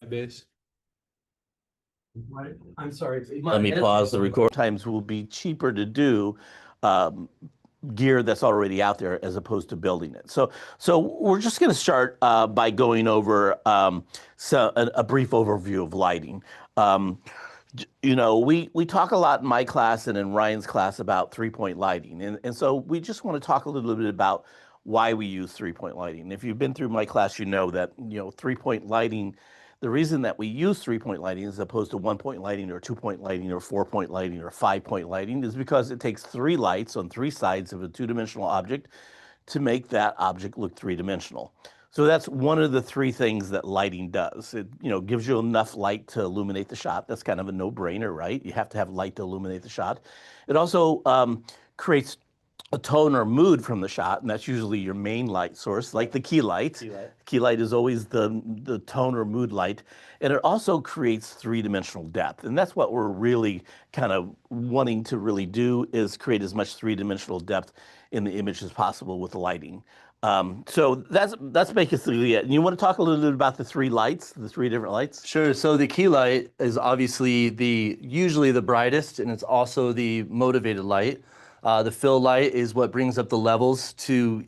base. Right. I'm sorry. Let me pause the record. Times will be cheaper to do gear that's already out there as opposed to building it. So we're just going to start by going over a brief overview of lighting. You know, we talk a lot in my class and in Ryan's class about three-point lighting. And so we just want to talk a little bit about why we use three-point lighting. If you've been through my class, you know that, you know, three-point lighting, the reason that we use three-point lighting as opposed to one-point lighting or two-point lighting or four-point lighting or five-point lighting is because it takes three lights on three sides of a two-dimensional object to make that object look three-dimensional. So that's one of the three things that lighting does. It, you know, gives you enough light to illuminate the shot. That's kind of a no-brainer, right? You have to have light to illuminate the shot. It also creates a tone or mood from the shot, and that's usually your main light source, like the key light. Key light is always the tone or mood light. And it also creates three-dimensional depth. And that's what we're really kind of wanting to really do, is create as much three-dimensional depth in the image as possible with lighting. So that's basically it. And you want to talk a little bit about the three lights, the three different lights? Sure. So the key light is obviously usually the brightest, and it's also the motivated light. The fill light is what brings up the levels to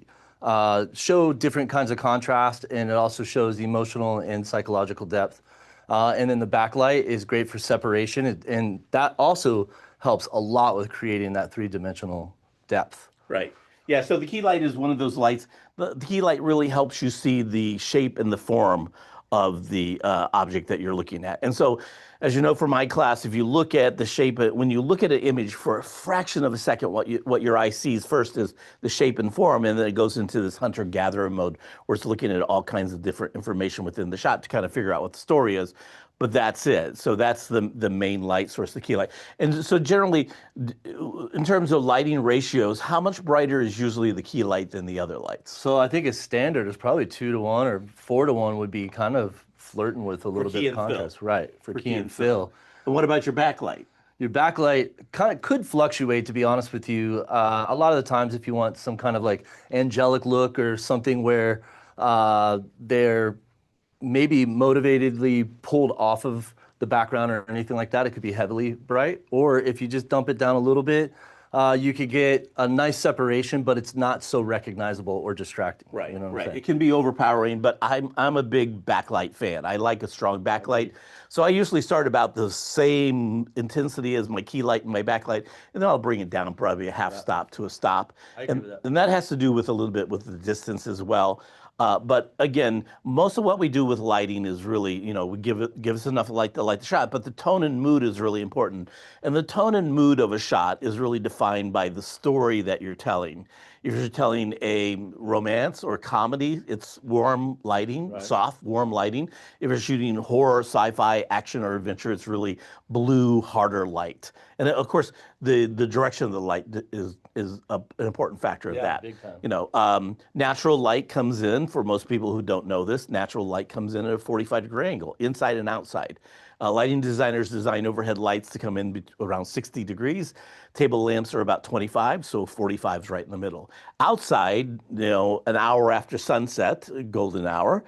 show different kinds of contrast, and it also shows the emotional and psychological depth. And then the backlight is great for separation, and that also helps a lot with creating that three-dimensional depth. Right. Yeah, so the key light is one of those lights. The key light really helps you see the shape and the form of the object that you're looking at. And so, as you know from my class, if you look at the shape, when you look at an image for a fraction of a second, what your eye sees first is the shape and form, and then it goes into this hunter-gatherer mode where it's looking at all kinds of different information within the shot to kind of figure out what the story is. But that's it. So that's the main light source, the key light. And so generally, in terms of lighting ratios, how much brighter is usually the key light than the other lights? So I think a standard is probably 2-to-1 or 4-to-1 would be kind of flirting with a little bit of contrast. Right, for key and fill. And what about your backlight? Your backlight kind of could fluctuate, to be honest with you. A lot of the times if you want some kind of like angelic look or something where they're maybe motivatedly pulled off of the background or anything like that, it could be heavily bright. Or if you just dump it down a little bit, you could get a nice separation, but it's not so recognizable or distracting. Right, you know what right. I'm saying? It can be overpowering, but I'm a big backlight fan. I like a strong backlight. So I usually start about the same intensity as my key light and my backlight, and then I'll bring it down probably a half stop to a stop. I agree with that. And that has to do with a little bit with the distance as well. But again, most of what we do with lighting is really, you know, we give us enough light to light the shot, but the tone and mood is really important. And the tone and mood of a shot is really defined by the story that you're telling. If you're telling a romance or comedy, it's warm lighting, Right. soft, warm lighting. If you're shooting horror, sci-fi, action, or adventure, it's really blue, harder light. And of course, the direction of the light is an important factor of that. Big time. You know, natural light comes in, for most people who don't know this, natural light comes in at a 45-degree angle, inside and outside. Lighting designers design overhead lights to come in around 60 degrees. Table lamps are about 25, so 45 is right in the middle. Outside, you know, an hour after sunset, golden hour,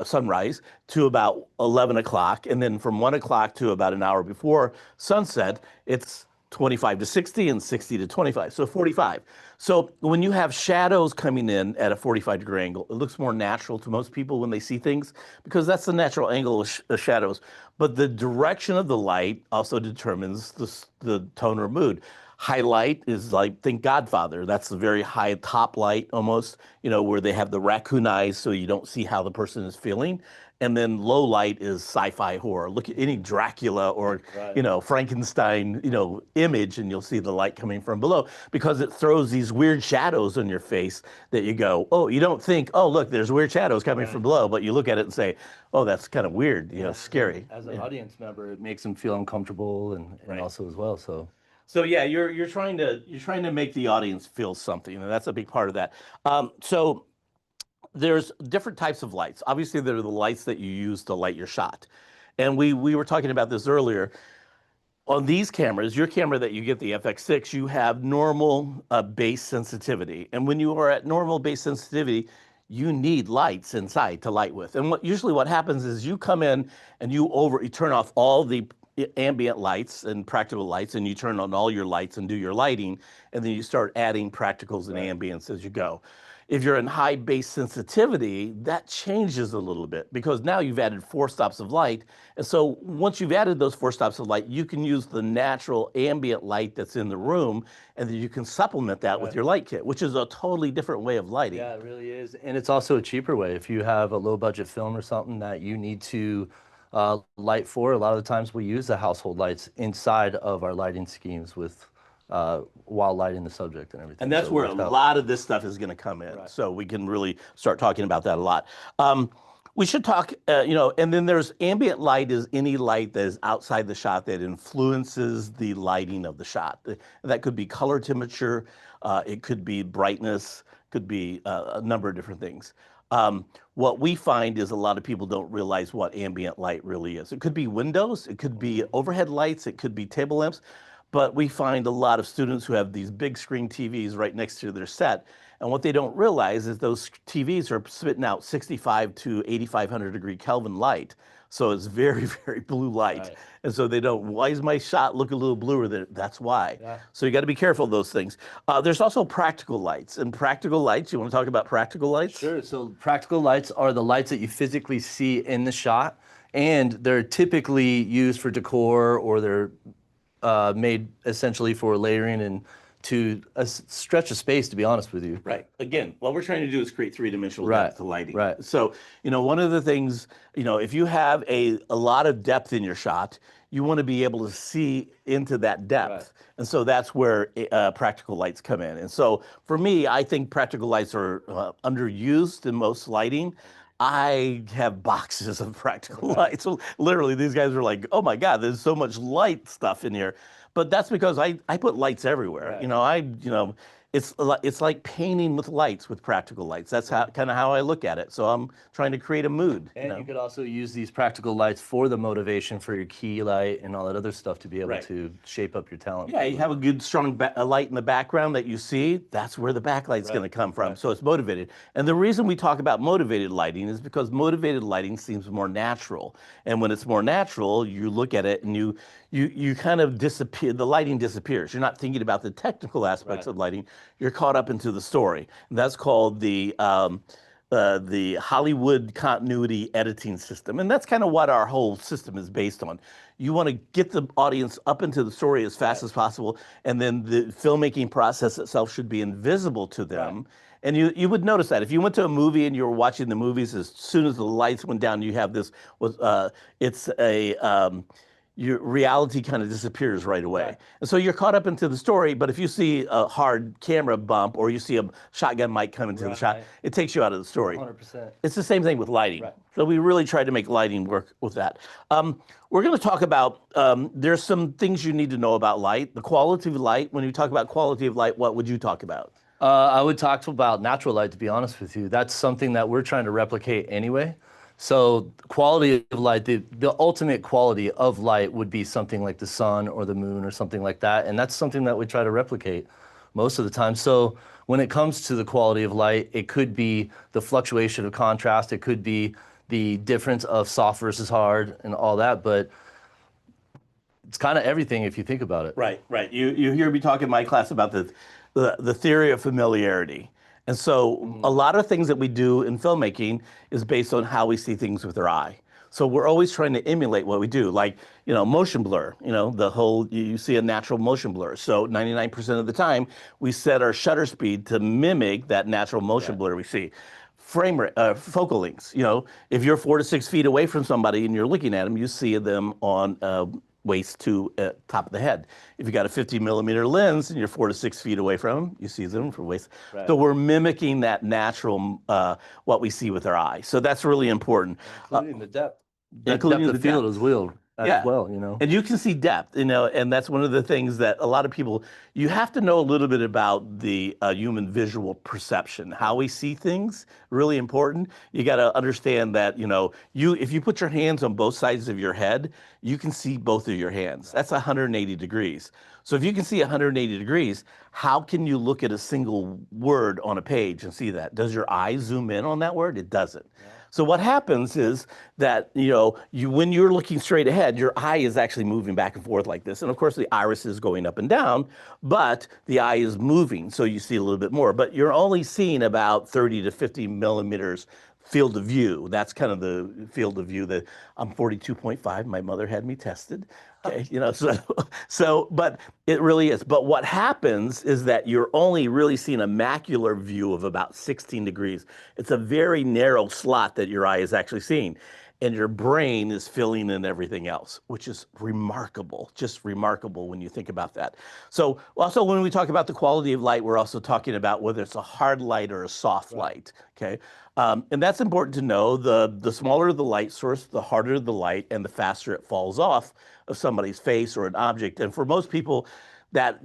sunrise, to about 11 o'clock. And then from 1 o'clock to about an hour before sunset, it's 25 to 60 and 60 to 25, so 45. So when you have shadows coming in at a 45-degree angle, it looks more natural to most people when they see things because that's the natural angle of shadows. But the direction of the light also determines the tone or mood. High light is like, think Godfather. That's the very high top light almost, you know, where they have the raccoon eyes so you don't see how the person is feeling. And then low light is sci-fi horror. Look at any Dracula or, Right. you know, Frankenstein, you know, image, and you'll see the light coming from below because it throws these weird shadows on your face that you go, oh, you don't think, oh, look, there's weird shadows coming from below, but you look at it and say, oh, that's kind of weird, you know, scary. As an audience member, it makes them feel uncomfortable and Right. also as well. So yeah, you're trying to make the audience feel something, and that's a big part of that. So there's different types of lights. Obviously, there are the lights that you use to light your shot. And we were talking about this earlier. On these cameras, your camera that you get, the FX6, you have normal base sensitivity. And when you are at normal base sensitivity, you need lights inside to light with. And usually what happens is you come in and you turn off all the ambient lights and practical lights, and you turn on all your lights and do your lighting, and then you start adding practicals and ambients as you go. If you're in high base sensitivity, that changes a little bit because now you've added 4 stops of light. And so once you've added those 4 stops of light, you can use the natural ambient light that's in the room, and then you can supplement that with your light kit, which is a totally different way of lighting. Yeah, it really is. And it's also a cheaper way. If you have a low budget film or something that you need to light for, a lot of the times we use the household lights inside of our lighting schemes with while lighting the subject and everything. And that's where a lot of this stuff is going to come in. So we can really start talking about that a lot. We should talk, and then there's ambient light is any light that is outside the shot that influences the lighting of the shot. That could be color temperature, it could be brightness, could be a number of different things. What we find is a lot of people don't realize what ambient light really is. It could be windows, it could be overhead lights, it could be table lamps. But we find a lot of students who have these big screen TVs right next to their set. And what they don't realize is those TVs are spitting out 65 to 8,500 degree Kelvin light. So it's very, very blue light. Right. And so they don't, why does my shot look a little bluer? That's why. Yeah. So you got to be careful of those things. There's also practical lights. And practical lights, you want to talk about practical lights? Sure. So practical lights are the lights that you physically see in the shot. And they're typically used for decor, or they're made essentially for layering and to stretch a space, to be honest with you. Right. Again, what we're trying to do is create 3-dimensional depth to lighting. Right. So, one of the things, if you have a lot of depth in your shot, you want to be able to see into that depth. Right. And so that's where practical lights come in. And so for me, I think practical lights are underused in most lighting. I have boxes of practical lights. So literally, these guys are like, "Oh my God, there's so much light stuff in here." But that's because I put lights everywhere. Right. It's like painting with lights with practical lights. That's kind of how I look at it. So I'm trying to create a mood. And you could also use these practical lights for the motivation for your key light and all that other stuff to be able to shape up your talent. Yeah, you have a good strong light in the background that you see. That's where the backlight's going to come from. So it's motivated. And the reason we talk about motivated lighting is because motivated lighting seems more natural. And when it's more natural, you look at it and you kind of disappear. The lighting disappears. You're not thinking about the technical aspects of lighting. You're caught up into the story. And that's called the Hollywood continuity editing system. And that's kind of what our whole system is based on. You want to get the audience up into the story as fast as possible, and then the filmmaking process itself should be invisible to them. Right. And you would notice that if you went to a movie and you were watching the movies, as soon as the lights went down, you have this, your reality kind of disappears right away. Right. And so you're caught up into the story, but if you see a hard camera bump or you see a shotgun mic come into the shot, it takes you out of the story. 100%. It's the same thing with lighting. Right. So we really tried to make lighting work with that. We're going to talk about, there's some things you need to know about light. The quality of light, when you talk about quality of light, what would you talk about? I would talk about natural light, to be honest with you. That's something that we're trying to replicate anyway. So quality of light, the ultimate quality of light would be something like the sun or the moon or something like that. And that's something that we try to replicate most of the time. So when it comes to the quality of light, it could be the fluctuation of contrast. It could be the difference of soft versus hard and all that. But it's kind of everything if you think about it. Right, right. You hear me talk in my class about the theory of familiarity. And so a lot of things that we do in filmmaking is based on how we see things with our eye. So we're always trying to emulate what we do, like, motion blur, you see a natural motion blur. So 99% of the time, we set our shutter speed to mimic that natural motion blur we see. Frame rate, focal lengths, if you're 4 to 6 feet away from somebody and you're looking at them, you see them on waist to top of the head. If you got a 50mm lens and you're 4 to 6 feet away from them, you see them from waist. Right. So we're mimicking that natural, what we see with our eye. So that's really important. Including the depth. Including depth of field as well. as Yeah. well, you know? And you can see depth, and that's one of the things that a lot of people, you have to know a little bit about the human visual perception, how we see things, really important. You got to understand that, if you put your hands on both sides of your head, you can see both of your hands. That's 180 degrees. So if you can see 180 degrees, how can you look at a single word on a page and see that? Does your eye zoom in on that word? It doesn't. So what happens is that when you're looking straight ahead, your eye is actually moving back and forth like this, and of course the iris is going up and down, but the eye is moving, so you see a little bit more. But you're only seeing about 30 to 50 millimeters field of view. That's kind of the field of view that I'm 42.5. My mother had me tested. Okay, but it really is. But what happens is that you're only really seeing a macular view of about 16 degrees. It's a very narrow slot that your eye is actually seeing. And your brain is filling in everything else, which is remarkable, just remarkable when you think about that. So also when we talk about the quality of light, we're also talking about whether it's a hard light or a soft light, okay? And that's important to know. The smaller the light source, the harder the light, and the faster it falls off of somebody's face or an object. And for most people, that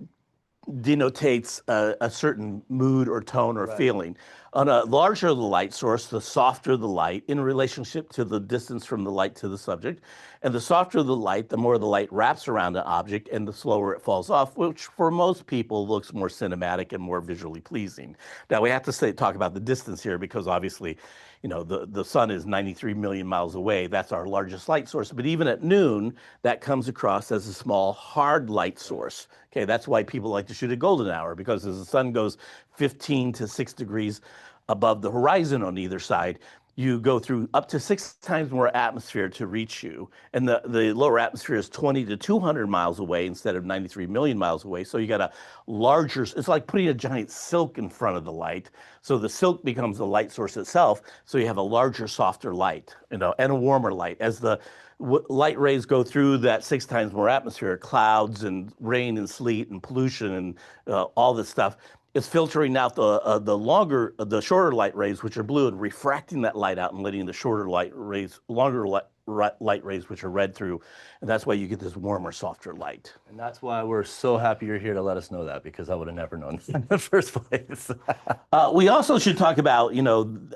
denotates a certain mood or tone or feeling. On a larger the light source, the softer the light in relationship to the distance from the light to the subject. And the softer the light, the more the light wraps around the object and the slower it falls off, which for most people looks more cinematic and more visually pleasing. Now we have to talk about the distance here because obviously, the sun is 93 million miles away. That's our largest light source. But even at noon, that comes across as a small hard light source. Okay, that's why people like to shoot at golden hour, because as the sun goes 15 to 6 degrees above the horizon on either side, you go through up to 6 times more atmosphere to reach you. And the lower atmosphere is 20 to 200 miles away instead of 93 million miles away. So you got a larger, it's like putting a giant silk in front of the light. So the silk becomes the light source itself. So you have a larger, softer light, and a warmer light. As the light rays go through that 6 times more atmosphere, clouds and rain and sleet and pollution and all this stuff, it's filtering out the shorter light rays, which are blue, and refracting that light out and letting the shorter light rays, longer light rays, which are red, through. And that's why you get this warmer, softer light. And that's why we're so happy you're here to let us know that, because I would have never known in the first place. We also should talk about,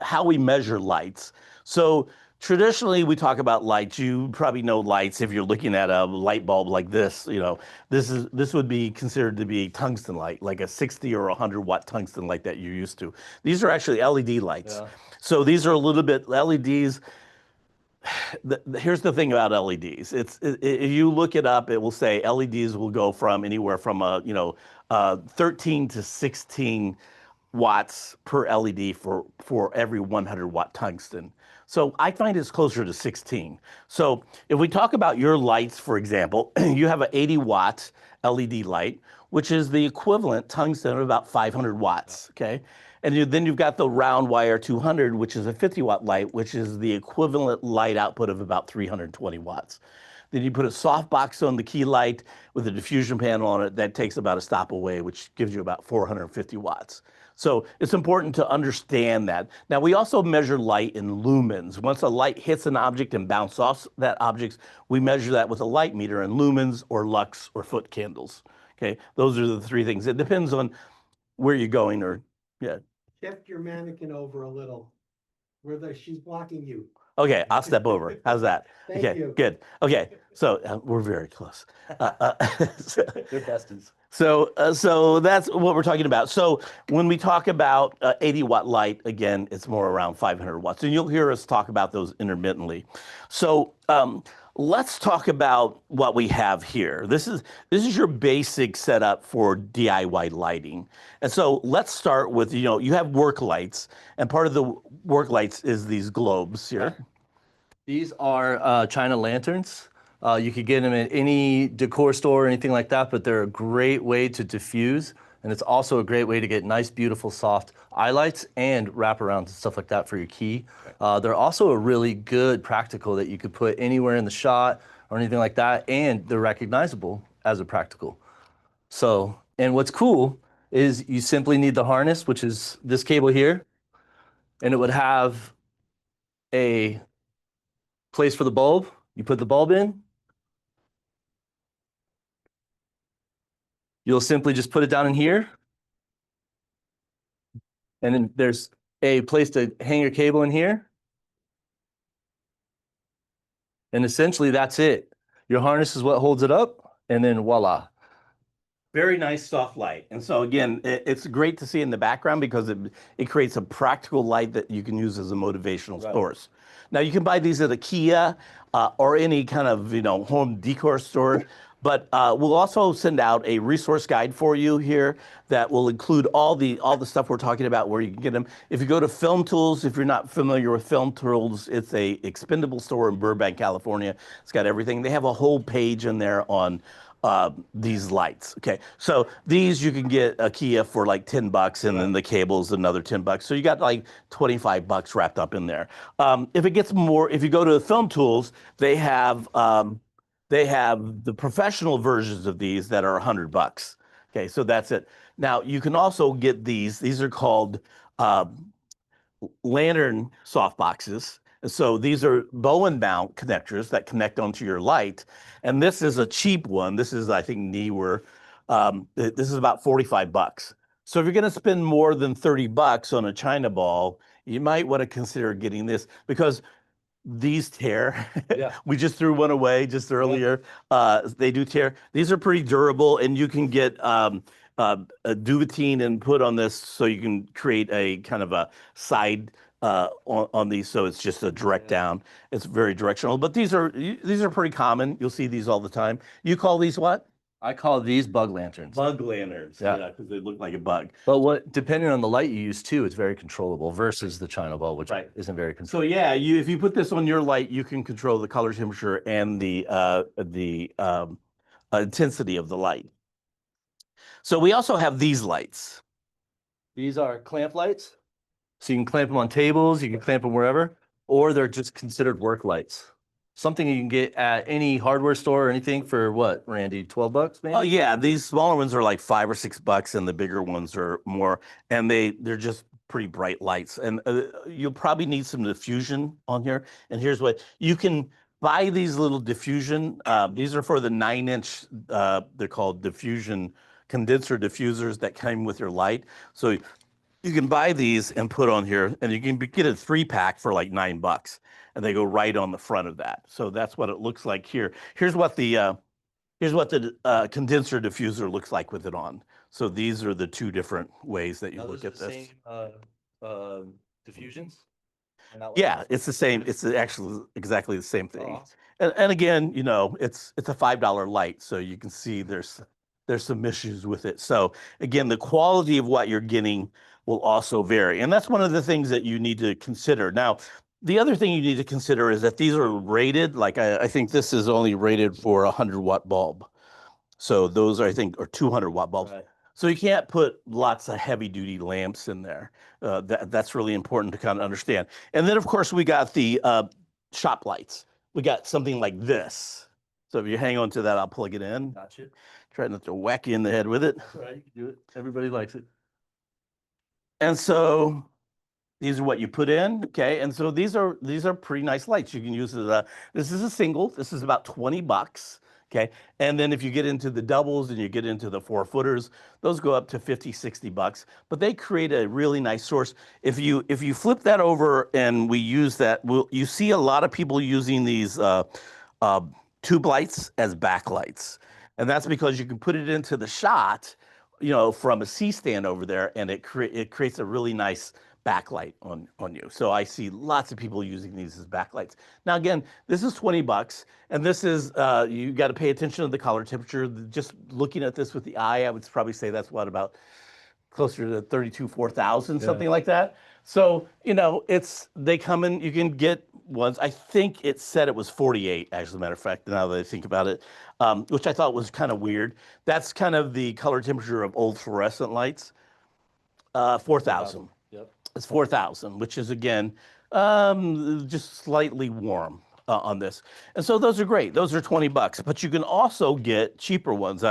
how we measure lights. So traditionally, we talk about lights. You probably know lights if you're looking at a light bulb like this. This would be considered to be a tungsten light, like a 60 or 100-watt tungsten light that you're used to. These are actually LED lights. Yeah. So these are a little bit LEDs. Here's the thing about LEDs. If you look it up, it will say LEDs will go from anywhere from 13 to 16 watts per LED for every 100-watt tungsten. So I find it's closer to 16. So if we talk about your lights, for example, you have an 80-watt LED light, which is the equivalent tungsten of about 500 watts, okay? And then you've got the round wire 200, which is a 50-watt light, which is the equivalent light output of about 320 watts. Then you put a softbox on the key light with a diffusion panel on it that takes about a stop away, which gives you about 450 watts. So it's important to understand that. Now, we also measure light in lumens. Once a light hits an object and bounces off that object, we measure that with a light meter in lumens or lux or foot candles. Okay, those are the 3 things. It depends on where you're going, or, yeah. Shift your mannequin over a little. She's blocking you. Okay, I'll step over. How's that? Thank Okay, you. good. Okay, so we're very close. They're besties. So that's what we're talking about. So when we talk about 80-watt light, again, it's more around 500 watts. And you'll hear us talk about those intermittently. So let's talk about what we have here. This is your basic setup for DIY lighting. And so let's start with, you have work lights. And part of the work lights is these globes here. These are China lanterns. You could get them at any decor store or anything like that, but they're a great way to diffuse. And it's also a great way to get nice, beautiful, soft eye lights and wraparounds and stuff like that for your key. They're also a really good practical that you could put anywhere in the shot or anything like that, and they're recognizable as a practical. So, and what's cool is you simply need the harness, which is this cable here, and it would have a place for the bulb. You put the bulb in, You'll simply just put it down in here. And then there's a place to hang your cable in here. And essentially that's it. Your harness is what holds it up, and then voila. Very nice soft light. And so again, it's great to see in the background because it creates a practical light that you can use as a motivational source. Now you can buy these at IKEA or any kind of home decor store. But we'll also send out a resource guide for you here that will include all the stuff we're talking about where you can get them. If you go to Film Tools, if you're not familiar with Film Tools, it's a expendable store in Burbank, California. It's got everything. They have a whole page in there on these lights. Okay, so these you can get IKEA for like $10, and then the cable's another $10. So you got like $25 wrapped up in there. If it gets more, if you go to Film Tools, they have the professional versions of these that are $100. Okay, so that's it. Now you can also get these. These are called lantern soft boxes. So these are Bowen mount connectors that connect onto your light. And this is a cheap one. This is, I think, Neewer. This is about $45. So if you're going to spend more than $30 on a China ball, you might want to consider getting this because these tear. Yeah. We just threw one away just earlier. They do tear. These are pretty durable, and you can get a duvetine and put on this so you can create a kind of a side on these, so it's just a direct down. It's very directional, but these are pretty common. You'll see these all the time. You call these what? I call these bug lanterns. Bug lanterns. Yeah, because they look like a bug. But depending on the light you use too, it's very controllable versus the China ball, which isn't very controllable. So yeah, if you put this on your light, you can control the color temperature and the intensity of the light. So we also have these lights. These are clamp lights. So you can clamp them on tables, you can clamp them wherever, or they're just considered work lights. Something you can get at any hardware store or anything for what, Randy? $12 maybe? Oh yeah, these smaller ones are like $5 or $6, and the bigger ones are more. And they're just pretty bright lights. And you'll probably need some diffusion on here. And here's what you can buy: these little diffusion. These are for the 9-inch. They're called diffusion condenser diffusers that came with your light. So you can buy these and put on here, and you can get a 3-pack for like $9. And they go right on the front of that. So that's what it looks like here. Here's what the condenser diffuser looks like with it on. So these are the two different ways that you look at this. Same diffusions? Yeah, it's the same. It's actually exactly the same thing. And again, it's a $5 light, so you can see there's some issues with it. So again, the quality of what you're getting will also vary, and that's one of the things that you need to consider. Now, the other thing you need to consider is that these are rated. Like I think this is only rated for a 100-watt bulb. So those are, I think, are 200-watt bulbs. Right. So you can't put lots of heavy-duty lamps in there. That's really important to kind of understand. And then, of course, we got the shop lights. We got something like this. So if you hang on to that, I'll plug it in. Gotcha. Try not to whack you in the head with it. That's right, you can do it. Everybody likes it. And so these are what you put in, okay? And so these are pretty nice lights. You can use it. This is a single. This is about $20, okay? And then if you get into the doubles and you get into the 4-footers, those go up to $50, $60. But they create a really nice source. If you flip that over and we use that, you see a lot of people using these tube lights as backlights, and that's because you can put it into the shot, from a C-stand over there, and it creates a really nice backlight on you. So I see lots of people using these as backlights. Now again, this is $20, and this is you got to pay attention to the color temperature. Just looking at this with the eye, I would probably say that's about closer to 32, 4,000, something like that. So they come in. You can get ones. I think it said it was 48. Actually, as a matter of fact, now that I think about it, which I thought was kind of weird. That's kind of the color temperature of old fluorescent lights. 4,000. Yep. It's 4,000, which is again just slightly warm. on this. And so those are great. Those are $20, but you can also get cheaper ones.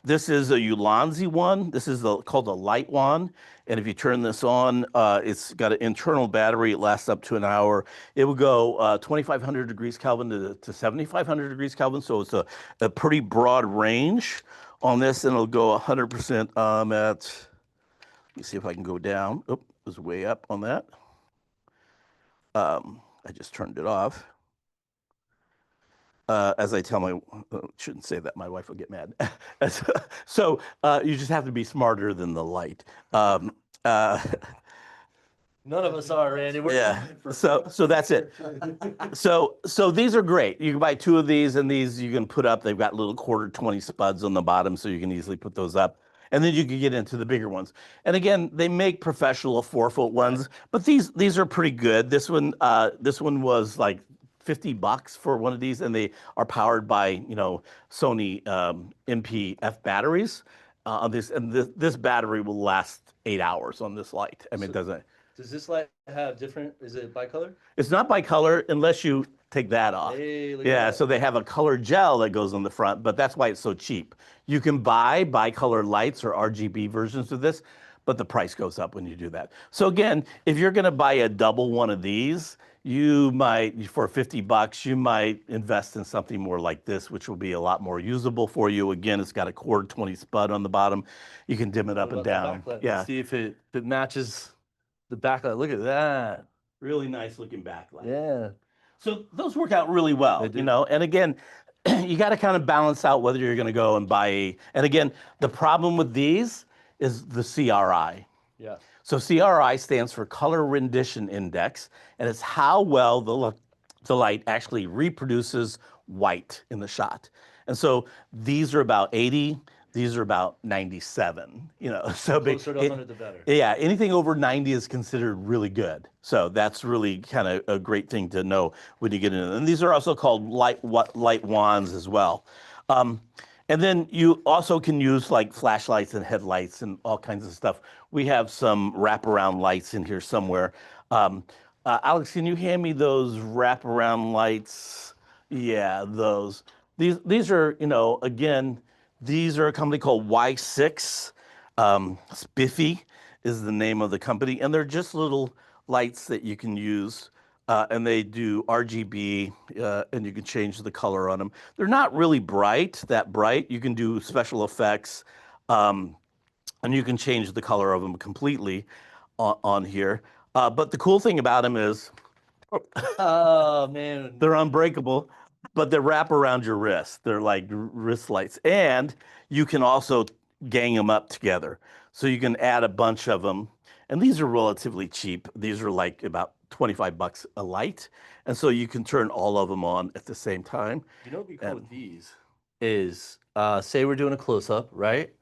This is a Ulanzi one. This is called a light one. And if you turn this on, it's got an internal battery. It lasts up to an hour. It will go 2,500 degrees Kelvin to 7,500 degrees Kelvin. So it's a pretty broad range on this, and it'll go 100% at, let me see if I can go down. Oh, it was way up on that. I just turned it off. As I tell my, shouldn't say that, my wife will get mad. So you just have to be smarter than the light. None of us are, Randy. Yeah. So that's it. So these are great. You can buy 2 of these, and these you can put up. They've got little 1/4 spuds on the bottom, so you can easily put those up. And then you can get into the bigger ones. And again, they make professional 4-foot ones, but these are pretty good. This one was like $50 for one of these, and they are powered by Sony MPF batteries. This battery will last 8 hours on this light. I mean, it doesn't. Does this light have different? Is it bicolor? It's not bicolor unless you take that off. Hey, look at Yeah, that. so they have a color gel that goes on the front, but that's why it's so cheap. You can buy bicolor lights or RGB versions of this, but the price goes up when you do that. So again, if you're gonna buy a double one of these, you might, for $50, you might invest in something more like this, which will be a lot more usable for you. Again, it's got a 1/4 spud on the bottom. You can dim it up and down. Yeah. See if it matches the backlight. Look at that. Really nice looking backlight. Yeah. So those work out really well, They do. and again, you got to kind of balance out whether you're going to go and buy and again, the problem with these is the CRI. Yeah. So CRI stands for Color Rendition Index, and it's how well the light actually reproduces white in the shot. And so these are about 80, these are about 97, so Closer to 100, the better. Yeah, anything over 90 is considered really good. So that's really kind of a great thing to know when you get into them. And these are also called light wands as well. And then you also can use like flashlights and headlights and all kinds of stuff. We have some wraparound lights in here somewhere. Alex, can you hand me those wraparound lights? Yeah, those. These are, again, these are a company called Y6. Spiffy is the name of the company, and they're just little lights that you can use. And they do RGB, and you can change the color on them. They're not really that bright. You can do special effects, and you can change the color of them completely on here. But the cool thing about them is, oh man, they're unbreakable, but they wrap around your wrist. They're like wrist lights, and you can also gang them up together. So you can add a bunch of them, and these are relatively cheap. These are like about $25 a light, and so you can turn all of them on at the same time. What'd be cool with these is, say we're doing a close-up, right?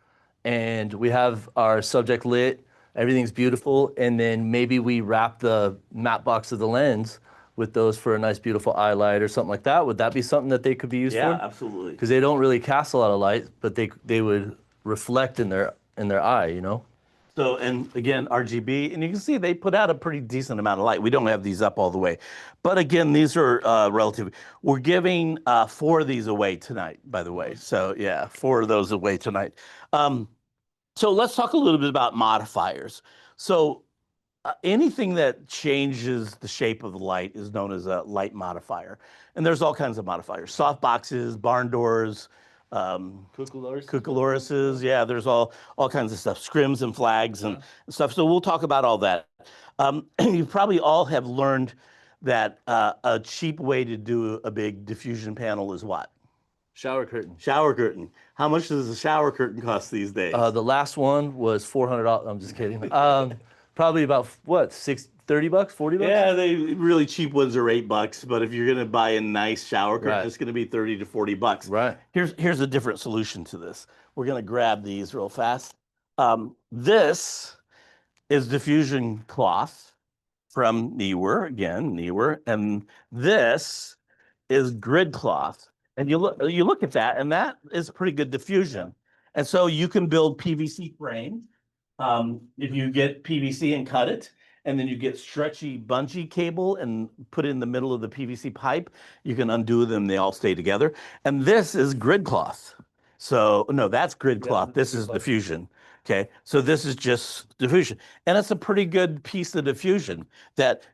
And we have our subject lit, everything's beautiful, and then maybe we wrap the matte box of the lens with those for a nice, beautiful eye light or something like that. Would that be something that they could be used for? Yeah, absolutely. Because they don't really cast a lot of light, but they would reflect in their eye, So, and again, RGB, and you can see they put out a pretty decent amount of light. We don't have these up all the way. But again, these are relative. We're giving 4 of these away tonight, by the way. So yeah, 4 of those away tonight. So let's talk a little bit about modifiers. So anything that changes the shape of the light is known as a light modifier. And there's all kinds of modifiers, soft boxes, barn doors, cucoloruses, yeah, there's all kinds of stuff, scrims and flags and stuff. So we'll talk about all that. You probably all have learned that a cheap way to do a big diffusion panel is what? Shower curtain. Shower curtain. How much does a shower curtain cost these days? The last one was $400. I'm just kidding. Probably about what, $30, $40? Yeah, they really cheap ones are $8, but if you're gonna buy a nice shower curtain, Right. it's gonna be $30 to $40. Right. Here's a different solution to this. We're gonna grab these real fast. This is diffusion cloth from Neewer, and this is grid cloth. And you look at that, and that is pretty good diffusion. And so you can build PVC frame. If you get PVC and cut it, and then you get stretchy bungee cable and put it in the middle of the PVC pipe, you can undo them, they all stay together. And this is grid cloth. So no, that's grid cloth. This is diffusion. Okay, so this is just diffusion, and it's a pretty good piece of diffusion.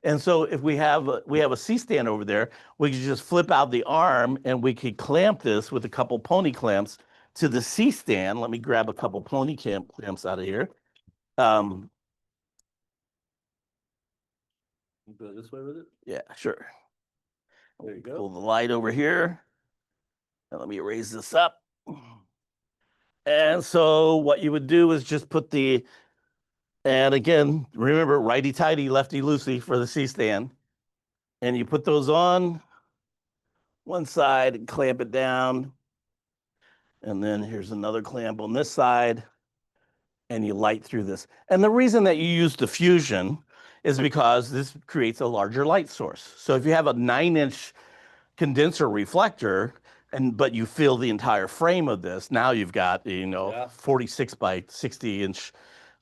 And so if we have a C-stand over there, we can just flip out the arm, and we could clamp this with a couple pony clamps to the C-stand. Let me grab a couple pony clamps out of here. Go this way with it. Yeah, sure. There you go. Pull the light over here, and let me raise this up. And so what you would do is just put and again, remember, righty-tighty, lefty-loosey for the C-stand. And you put those on one side and clamp it down. And then here's another clamp on this side. And you light through this. And the reason that you use diffusion is because this creates a larger light source. So if you have a 9-inch condenser reflector, but you fill the entire frame of this, now you've got 46 by 60-inch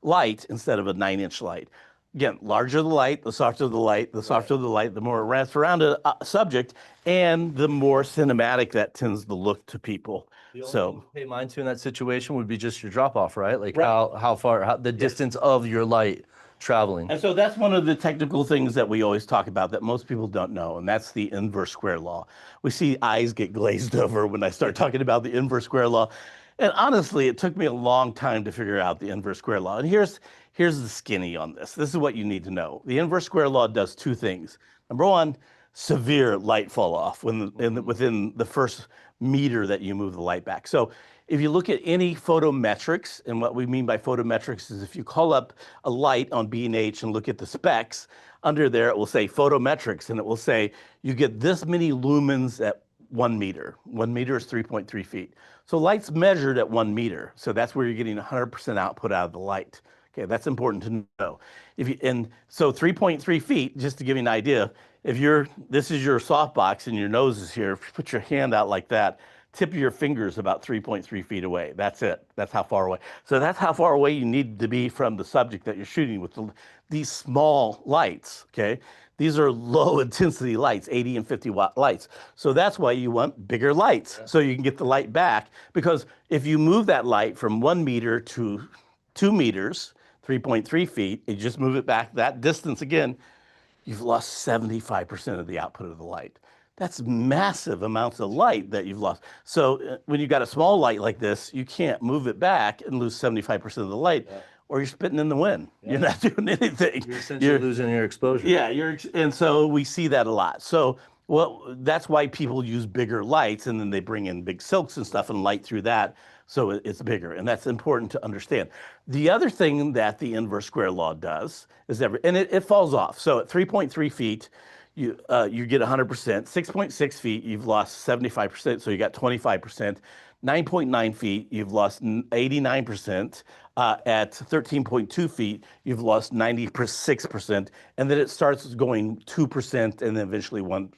light instead of a 9-inch light. Again, larger the light, the softer the light, the softer the light, the more it wraps around a subject, and the more cinematic that tends to look to people. The only thing to pay mind to in that situation would be just your drop off, right? Like how far, the distance of your light traveling. And so that's one of the technical things that we always talk about that most people don't know, and that's the inverse square law. We see eyes get glazed over when I start talking about the inverse square law. And honestly, it took me a long time to figure out the inverse square law. And here's the skinny on this. This is what you need to know. The inverse square law does two things. Number one, severe light fall off within the first meter that you move the light back. So if you look at any photometrics, and what we mean by photometrics is if you call up a light on B&H and look at the specs, under there it will say photometrics, and it will say you get this many lumens at 1 meter. 1 meter is 3.3 feet. So light's measured at 1 meter. So that's where you're getting 100% output out of the light. Okay, that's important to know. So 3.3 feet, just to give you an idea, this is your softbox and your nose is here, if you put your hand out like that, tip of your fingers about 3.3 feet away. That's it. That's how far away. So that's how far away you need to be from the subject that you're shooting with these small lights, okay? These are low intensity lights, 80 and 50 watt lights. So that's why you want bigger lights, so you can get the light back. Because if you move that light from 1 meter to 2 meters, 3.3 feet, and you just move it back that distance again, you've lost 75% of the output of the light. That's massive amounts of light that you've lost. So when you've got a small light like this, you can't move it back and lose 75% of the light, or you're spitting in the wind. Yeah. You're not doing anything. You're essentially losing your exposure. Yeah, and so we see that a lot. So that's why people use bigger lights, and then they bring in big silks and stuff and light through that, so it's bigger, and that's important to understand. The other thing that the inverse square law does is it falls off. So at 3.3 feet, you get 100%. 6.6 feet, you've lost 75%, so you got 25%. 9.9 feet, you've lost 89%. At 13.2 feet, you've lost 96%. And then it starts going 2% and then eventually 1%.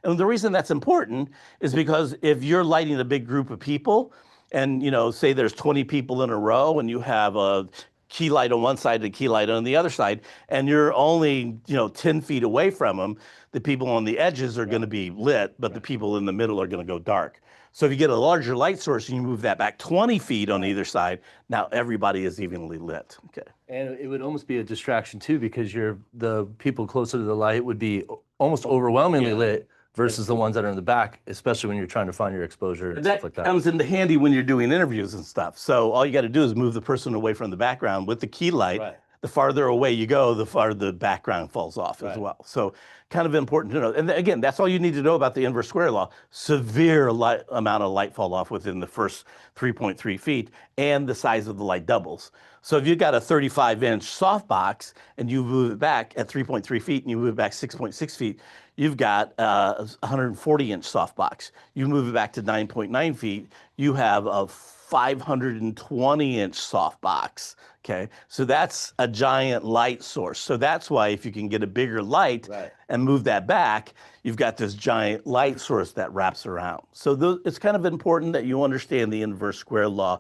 And the reason that's important is because if you're lighting a big group of people, and say there's 20 people in a row, and you have a key light on one side and a key light on the other side, and you're only 10 feet away from them, the people on the edges are going to be lit, but the people in the middle are going to go dark. So if you get a larger light source and you move that back 20 feet on either side, now everybody is evenly lit. Okay. And it would almost be a distraction too, because the people closer to the light would be almost overwhelmingly lit versus the ones that are in the back, especially when you're trying to find your exposure and stuff like that. That comes into handy when you're doing interviews and stuff. So all you got to do is move the person away from the background with the key light. Right. The farther away you go, the farther the background falls off as well. So kind of important to know. And again, that's all you need to know about the inverse square law. Severe amount of light fall off within the first 3.3 feet, and the size of the light doubles. So if you've got a 35-inch softbox and you move it back at 3.3 feet and you move it back 6.6 feet, you've got a 140-inch softbox. You move it back to 9.9 feet, you have a 520-inch softbox. Okay, so that's a giant light source. So that's why if you can get a bigger light and move that back, you've got this giant light source that wraps around. So it's kind of important that you understand the inverse square law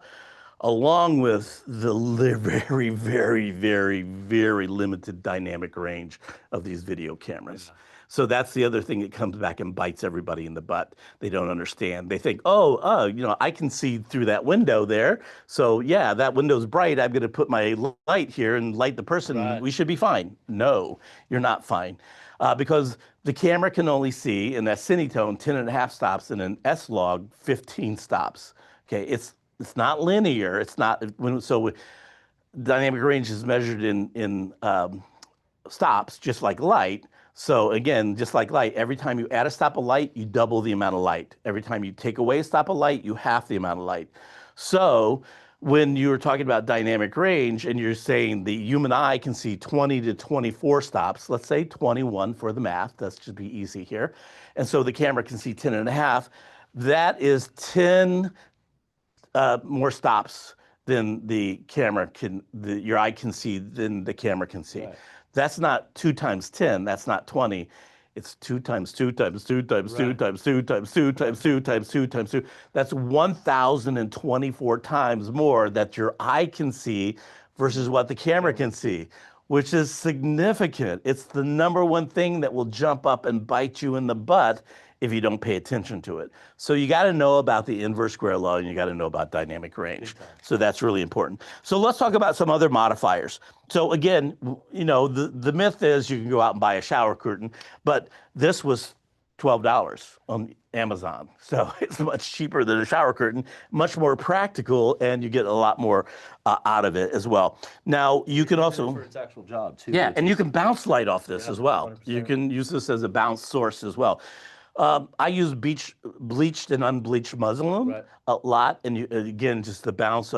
along with the very, very, very, very limited dynamic range of these video cameras. So that's the other thing that comes back and bites everybody in the butt. They don't understand. They think, I can see through that window there. So yeah, that window's bright. I'm going to put my light here and light the person. Right. We should be fine. No, you're not fine. Because the camera can only see in that Cinetone 10.5 stops and an S-Log 15 stops. Okay, it's not linear. It's not so dynamic range is measured in stops, just like light. So again, just like light, every time you add a stop of light, you double the amount of light. Every time you take away a stop of light, you half the amount of light. So when you're talking about dynamic range and you're saying the human eye can see 20 to 24 stops, let's say 21 for the math, that should be easy here. And so the camera can see 10.5. That is 10 more stops than the camera your eye can see than the camera can see. Right. That's not 2 times 10. That's not 20. It's 2 times 2 times 2 times 2 times 2 times 2 times 2 times 2 times 2. That's 1,024 times more that your eye can see versus what the camera can see, which is significant. It's the number one thing that will jump up and bite you in the butt if you don't pay attention to it. So you got to know about the inverse square law and you got to know about dynamic range. So that's really important. So let's talk about some other modifiers. So again, the myth is you can go out and buy a shower curtain, but this was $12 on Amazon. So it's much cheaper than a shower curtain, much more practical, and you get a lot more out of it as well. Now, you can also... for its actual job, too. Yeah, and you can bounce light off this as well. 100%. You can use this as a bounce source as well. I use bleached and unbleached muslin a lot, and again, just the bounce.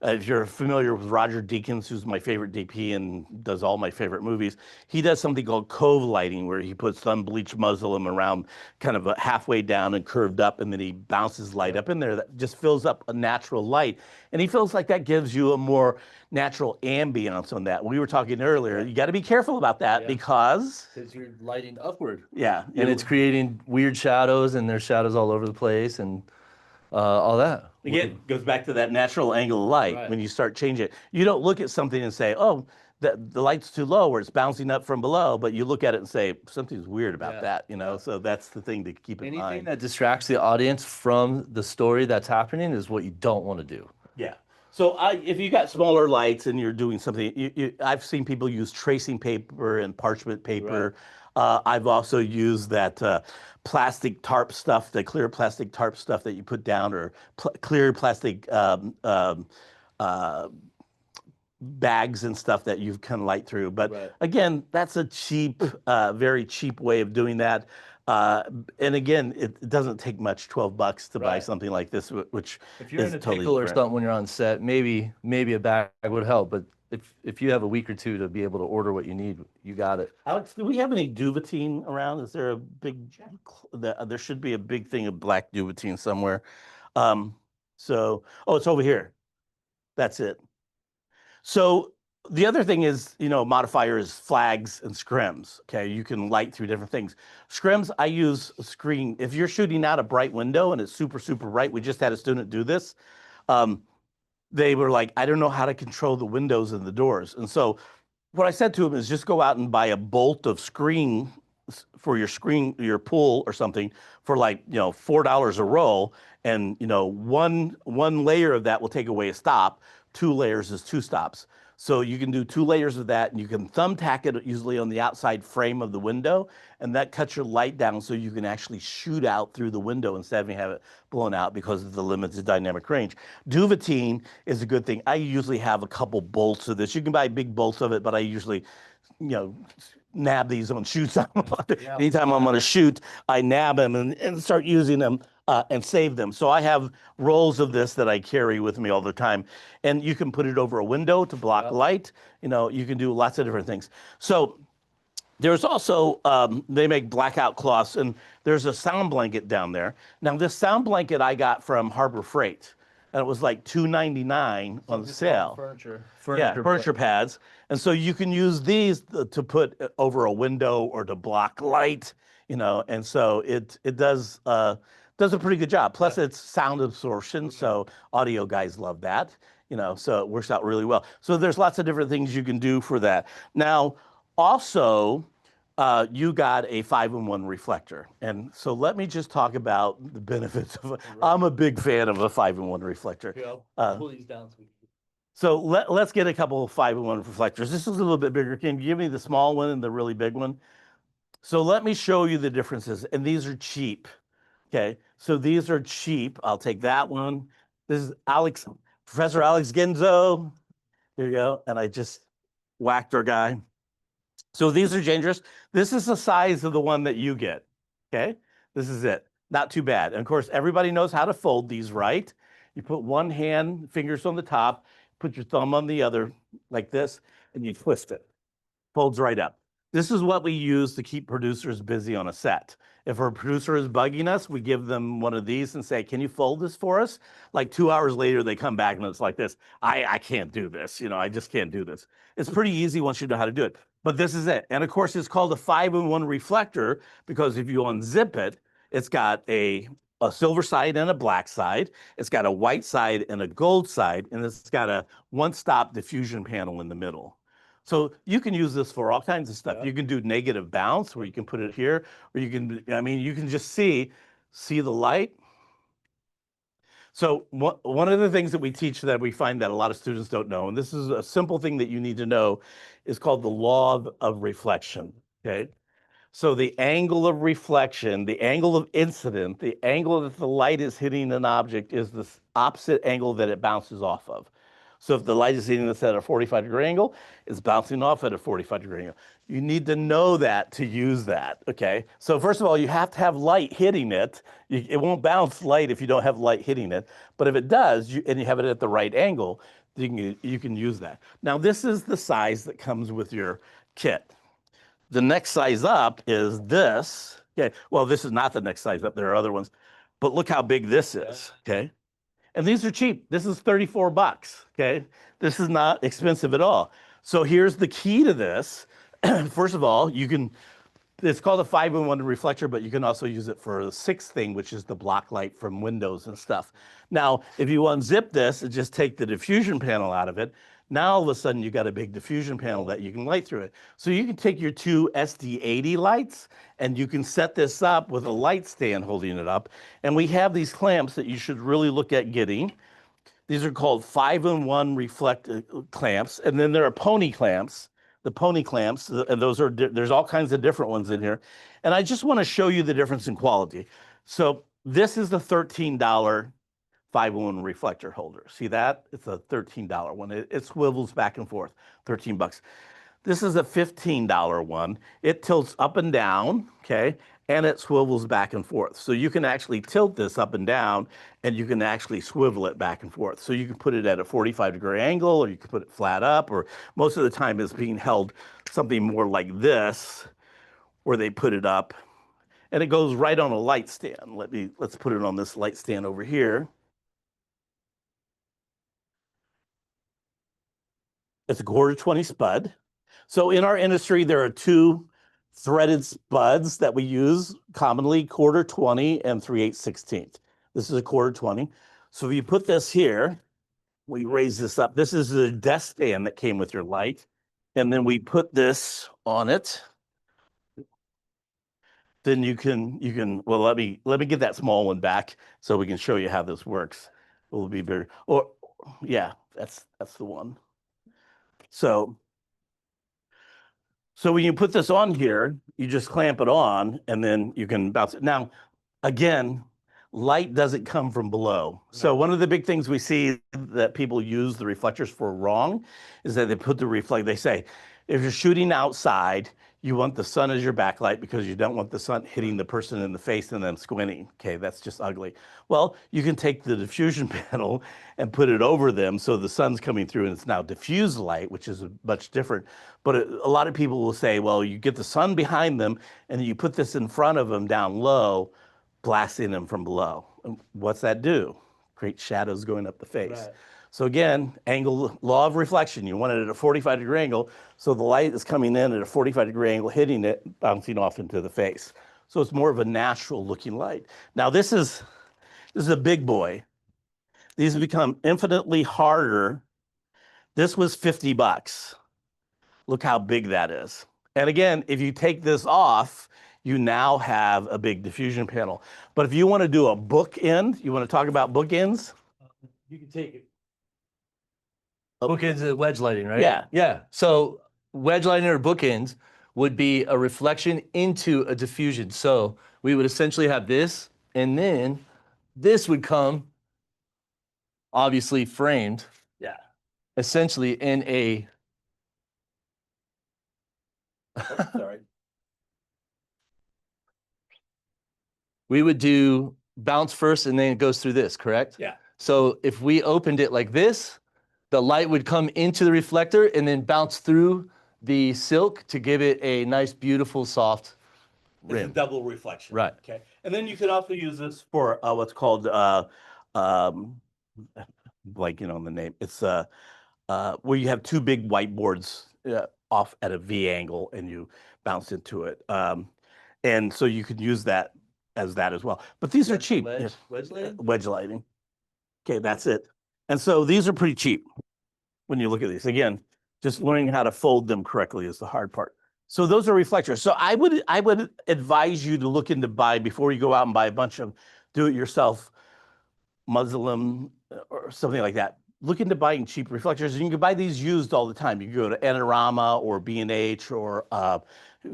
If you're familiar with Roger Deakins, who's my favorite DP and does all my favorite movies, he does something called cove lighting, where he puts unbleached muslin around kind of halfway down and curved up, and then he bounces light up in there that just fills up a natural light. And he feels like that gives you a more natural ambiance on that. We were talking earlier, you got to be careful about that because you're lighting upward. Yeah. And it's creating weird shadows, and there's shadows all over the place, and all that. Again, goes back to that natural angle of light. When you start changing it, you don't look at something and say, oh, the light's too low or it's bouncing up from below, but you look at it and say, something's weird about that, So that's the thing to keep in mind. Anything that distracts the audience from the story that's happening is what you don't want to do. Yeah. So if you got smaller lights and you're doing something, I've seen people use tracing paper and parchment paper. I've also used that plastic tarp stuff, the clear plastic tarp stuff that you put down, or clear plastic bags and stuff that you can light through. But again, that's a cheap, very cheap way of doing that. And again, it doesn't take much, $12 to buy something like this, which if you're is in a totally pickle or different. something when you're on set, maybe a bag would help. But if you have a week or two to be able to order what you need, you got it. Alex, do we have any Duvetine around? Is there a big? There should be a big thing of black Duvetine somewhere. Oh, it's over here. That's it. So the other thing is, modifiers, flags, and scrims. Okay, you can light through different things. Scrims, I use a screen. If you're shooting out a bright window and it's super, super bright, we just had a student do this. They were like, I don't know how to control the windows and the doors. And so what I said to him is just go out and buy a bolt of screen for your pool or something for like, $4 a roll. And, one layer of that will take away a stop. 2 layers is 2 stops. So you can do 2 layers of that, and you can thumbtack it usually on the outside frame of the window, and that cuts your light down so you can actually shoot out through the window instead of having it blown out because of the limited dynamic range. Duvetine is a good thing. I usually have a couple bolts of this. You can buy big bolts of it, but I usually, nab these on shoots. Anytime I'm on a shoot, I nab them and start using them and save them. So I have rolls of this that I carry with me all the time. And you can put it over a window to block light. You can do lots of different things. So there's also, they make blackout cloths, and there's a sound blanket down there. Now, this sound blanket I got from Harbor Freight. And it was like $2.99 on sale. Furniture pads. And so you can use these to put over a window or to block light, and so it does does a pretty good job. Plus it's sound absorption. So audio guys love that, you know, so it works out really well. So there's lots of different things you can do for that. Now, also, you got a 5-in-1 reflector. And so let me just talk about the benefits of, I'm a big fan of a 5-in-1 reflector. Here, I'll pull these down so we can. So let's get a couple of 5-in-1 reflectors. This is a little bit bigger. Can you give me the small one and the really big one? So let me show you the differences. And these are cheap. Okay, so these are cheap. I'll take that one. This is Professor Alex Genzo. Here you go. And I just whacked our guy. So these are dangerous. This is the size of the one that you get. Okay, this is it. Not too bad. And of course, everybody knows how to fold these, right? You put one hand, fingers on the top, put your thumb on the other like this, and you twist it. Folds right up. This is what we use to keep producers busy on a set. If our producer is bugging us, we give them one of these and say, can you fold this for us? Like 2 hours later, they come back and it's like this. I can't do this. You know, I just can't do this. It's pretty easy once you know how to do it. But this is it. And of course, it's called a 5-in-1 reflector because if you unzip it, it's got a silver side and a black side. It's got a white side and a gold side. And it's got a one-stop diffusion panel in the middle. So you can use this for all kinds of stuff. You can do negative bounce where you can put it here, or you can, I mean, you can just see the light. So one of the things that we teach that we find that a lot of students don't know, and this is a simple thing that you need to know, is called the law of reflection, okay? So the angle of reflection, the angle of incident, the angle that the light is hitting an object is the opposite angle that it bounces off of. So if the light is hitting this at a 45-degree angle, it's bouncing off at a 45-degree angle. You need to know that to use that, okay? So first of all, you have to have light hitting it. It won't bounce light if you don't have light hitting it. But if it does, and you have it at the right angle, you can use that. Now, this is the size that comes with your kit. The next size up is this. Okay, well, this is not the next size up. There are other ones. But look how big this is, okay? And these are cheap. This is 34 bucks, okay? This is not expensive at all. So here's the key to this. First of all, it's called a 5-in-1 reflector, but you can also use it for the sixth thing, which is the block light from windows and stuff. Now, if you unzip this and just take the diffusion panel out of it, now all of a sudden you got a big diffusion panel that you can light through it. So you can take your two SD80 lights and you can set this up with a light stand holding it up. And we have these clamps that you should really look at getting. These are called 5-in-1 reflect clamps. And then there are pony clamps, the pony clamps, and there's all kinds of different ones in here. And I just want to show you the difference in quality. So this is the $13 5-in-1 reflector holder. See that? It's a $13 one. It swivels back and forth, 13 bucks. This is a $15 one. It tilts up and down, okay? And it swivels back and forth. So you can actually tilt this up and down and you can actually swivel it back and forth. So you can put it at a 45-degree angle or you can put it flat up, or most of the time it's being held something more like this where they put it up and it goes right on a light stand. Let's put it on this light stand over here. It's a 1/4-20 spud. So in our industry, there are two threaded spuds that we use commonly, 1/4-20 and 3/8/16. This is a 1/4-20. So if you put this here, we raise this up. This is the desk stand that came with your light. And then we put this on it. Then you can, well, let me get that small one back so we can show you how this works. It will be very, or yeah, that's the one. So when you put this on here, you just clamp it on and then you can bounce it. Now, again, light doesn't come from below. So one of the big things we see that people use the reflectors for wrong is that they put they say, if you're shooting outside, you want the sun as your backlight because you don't want the sun hitting the person in the face and then squinting. Okay, that's just ugly. Well, you can take the diffusion panel and put it over them so the sun's coming through and it's now diffused light, which is much different. But a lot of people will say, well, you get the sun behind them and you put this in front of them down low, blasting them from below. And what's that do? Create shadows going up the face. Right. So again, law of reflection, you want it at a 45-degree angle, so the light is coming in at a 45-degree angle, hitting it, bouncing off into the face. So it's more of a natural looking light. Now this is a big boy. These have become infinitely harder. This was $50. Look how big that is. And again, if you take this off, you now have a big diffusion panel. But if you want to do a bookend, you want to talk about bookends? You can take it. Bookends is wedge lighting, right? Yeah. Yeah. So wedge lighting or bookends would be a reflection into a diffusion. So we would essentially have this, and then this would come obviously framed. Yeah. Essentially in a Sorry. we would do bounce first and then it goes through this, correct? Yeah. So if we opened it like this, the light would come into the reflector and then bounce through the silk to give it a nice, beautiful, soft It's a rim. double reflection. Right. Okay. And then you could also use this for what's called blanking on the name. It's where you have two big whiteboards off at a V angle and you bounce into it. And so you could use that as that as well. But these are cheap. Wedge lighting? Wedge lighting. Okay, that's it. And so these are pretty cheap when you look at these. Again, just learning how to fold them correctly is the hard part. So those are reflectors. So I would advise you to look into before you go out and buy a bunch of do-it-yourself Muslim or something like that. Look into buying cheap reflectors. And you can buy these used all the time. You can go to Anorama or B&H or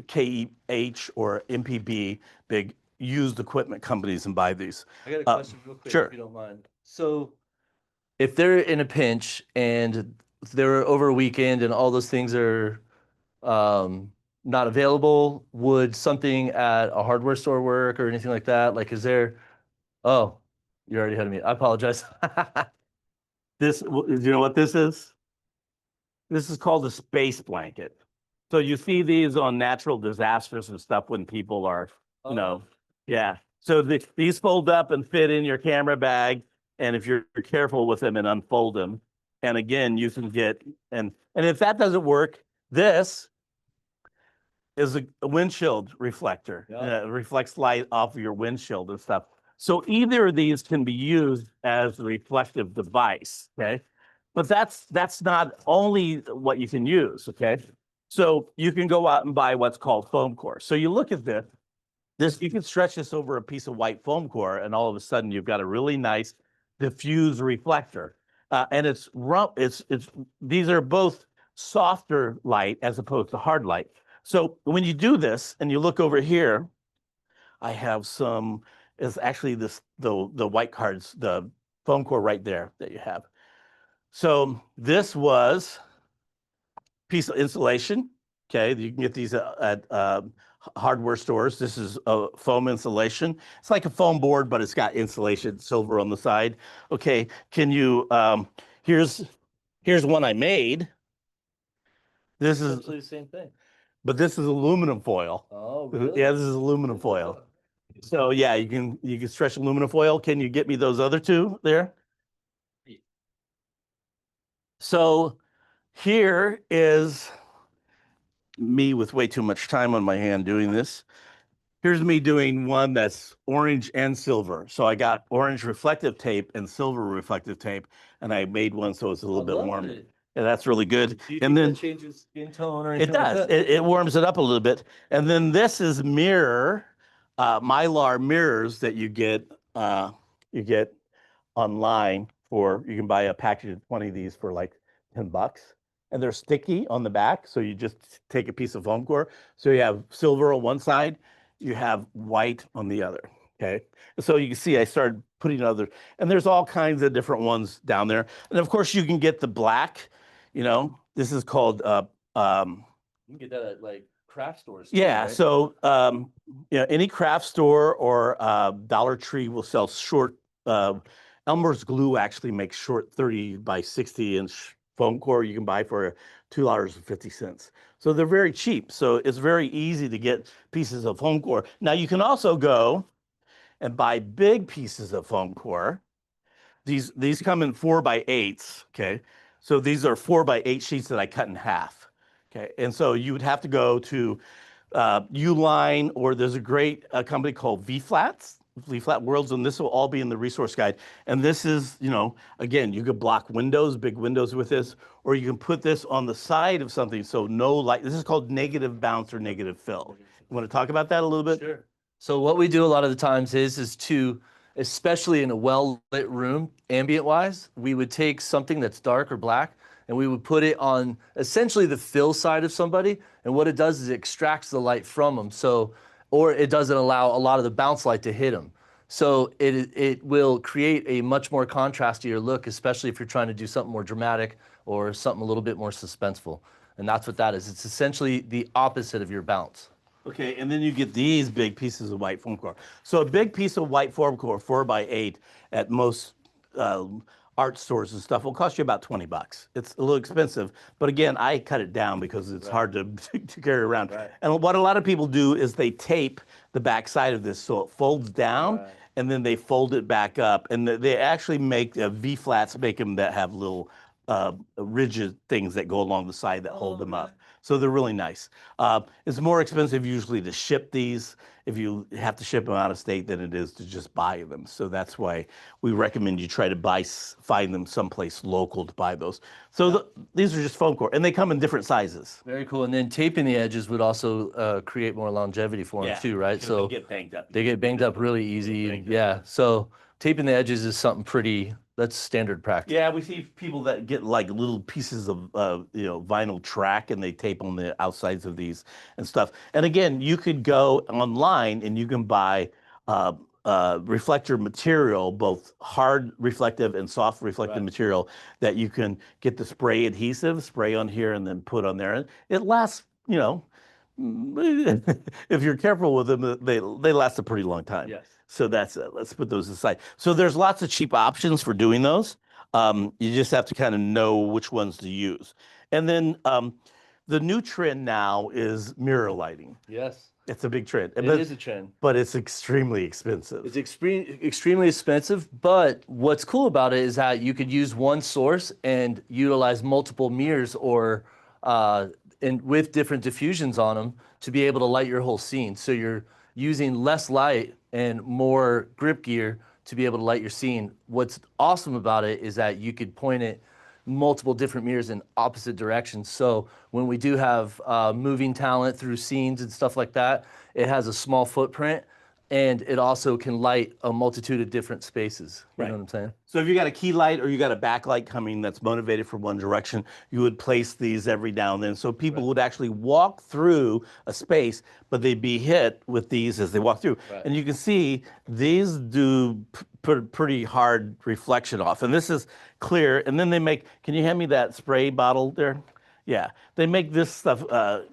KEH or MPB, big used equipment companies, and buy these. I got a question real quick, sure. if you don't mind. So if they're in a pinch and they're over a weekend and all those things are not available, would something at a hardware store work or anything like that? Like, is there, oh, you're already ahead of me. I apologize. Do you know what this is? This is called a space blanket. So you see these on natural disasters and stuff when people are, yeah. So these fold up and fit in your camera bag. And if you're careful with them and unfold them, and again, you can get, and if that doesn't work, this is a windshield reflector. Yeah. It reflects light off of your windshield and stuff. So either of these can be used as a reflective device, okay? But that's not only what you can use, okay? So you can go out and buy what's called foam core. So you look at this, you can stretch this over a piece of white foam core, and all of a sudden you've got a really nice diffuse reflector. And these are both softer light as opposed to hard light. So when you do this and you look over here, I have it's actually the white cards, the foam core right there that you have. So this was a piece of insulation. Okay, you can get these at hardware stores. This is a foam insulation. It's like a foam board, but it's got insulation silver on the side. Okay, can you? Here's one I made. This is essentially the same thing. But this is aluminum foil. Oh, really? Yeah, this is aluminum foil. So yeah, you can stretch aluminum foil. Can you get me those other two there? So here is me with way too much time on my hand doing this. Here's me doing one that's orange and silver. So I got orange reflective tape and silver reflective tape, and I made one so it's a little bit warm. Yeah, that's really good. Do you and think then that changes skin tone or it anything like does. that? It warms it up a little bit. And then this is Mylar mirrors that you get online you can buy a package of 20 of these for like $10. And they're sticky on the back. So you just take a piece of foam core. So you have silver on one side, you have white on the other. Okay. So you can see I started putting other, and there's all kinds of different ones down there. And of course you can get the black, this is called You can get that at like craft stores too, yeah. right? So any craft store or Dollar Tree will sell short. Elmer's Glue actually makes short 30 by 60 inch foam core you can buy for $2.50. So they're very cheap. So it's very easy to get pieces of foam core. Now you can also go and buy big pieces of foam core. These come in 4x8s. Okay. So these are 4x8 sheets that I cut in half. Okay. And so you would have to go to Uline, or there's a great company called V-Flat Worlds, and this will all be in the resource guide. And this is, again, you could block windows, big windows with this, or you can put this on the side of something so no light. This is called negative bounce or negative fill. You want to talk about that a little bit? Sure. So what we do a lot of the times is to, especially in a well-lit room, ambient-wise, we would take something that's dark or black, and we would put it on essentially the fill side of somebody. And what it does is it extracts the light from them. So, or it doesn't allow a lot of the bounce light to hit them. So it will create a much more contrastier look, especially if you're trying to do something more dramatic or something a little bit more suspenseful. And that's what that is. It's essentially the opposite of your bounce. Okay, and then you get these big pieces of white foam core. So a big piece of white foam core, 4x8, at most art stores and stuff will cost you about $20. It's a little expensive, but again, I cut it down because it's hard to carry around. Right. And what a lot of people do is they tape the back side of this so it folds down, and then they fold it back up. And they actually make V-flats, make them that have little rigid things that go along the side that hold them up. So they're really nice. It's more expensive usually to ship these if you have to ship them out of state than it is to just buy them. So that's why we recommend you try to find them someplace local to buy those. So these are just foam core, and they come in different sizes. Very cool. And then taping the edges would also create more longevity for them too, right? So they get banged up. They get banged up really easy. Yeah. So taping the edges is something that's standard practice. Yeah, we see people that get like little pieces of vinyl track and they tape on the outsides of these and stuff. And again, you could go online and you can buy reflector material, both hard reflective and soft reflective material that you can get the spray adhesive, spray on here and then put on there. And it lasts, if you're careful with them, they last a pretty long time. Yes. So that's let's put those aside. So there's lots of cheap options for doing those. You just have to kind of know which ones to use. And then the new trend now is mirror lighting. Yes. It's a big trend. It is a trend. But it's extremely expensive. It's extremely expensive, but what's cool about it is that you could use one source and utilize multiple mirrors or with different diffusions on them to be able to light your whole scene. So you're using less light and more grip gear to be able to light your scene. What's awesome about it is that you could point it multiple different mirrors in opposite directions. So when we do have moving talent through scenes and stuff like that, it has a small footprint and it also can light a multitude of different spaces. You know what I'm saying? So if you got a key light or you got a backlight coming that's motivated from one direction, you would place these every now and then. So people would actually walk through a space, but they'd be hit with these as they walk through. And you can see these do pretty hard reflection off. And this is clear. And then they make, can you hand me that spray bottle there? Yeah, they make this stuff,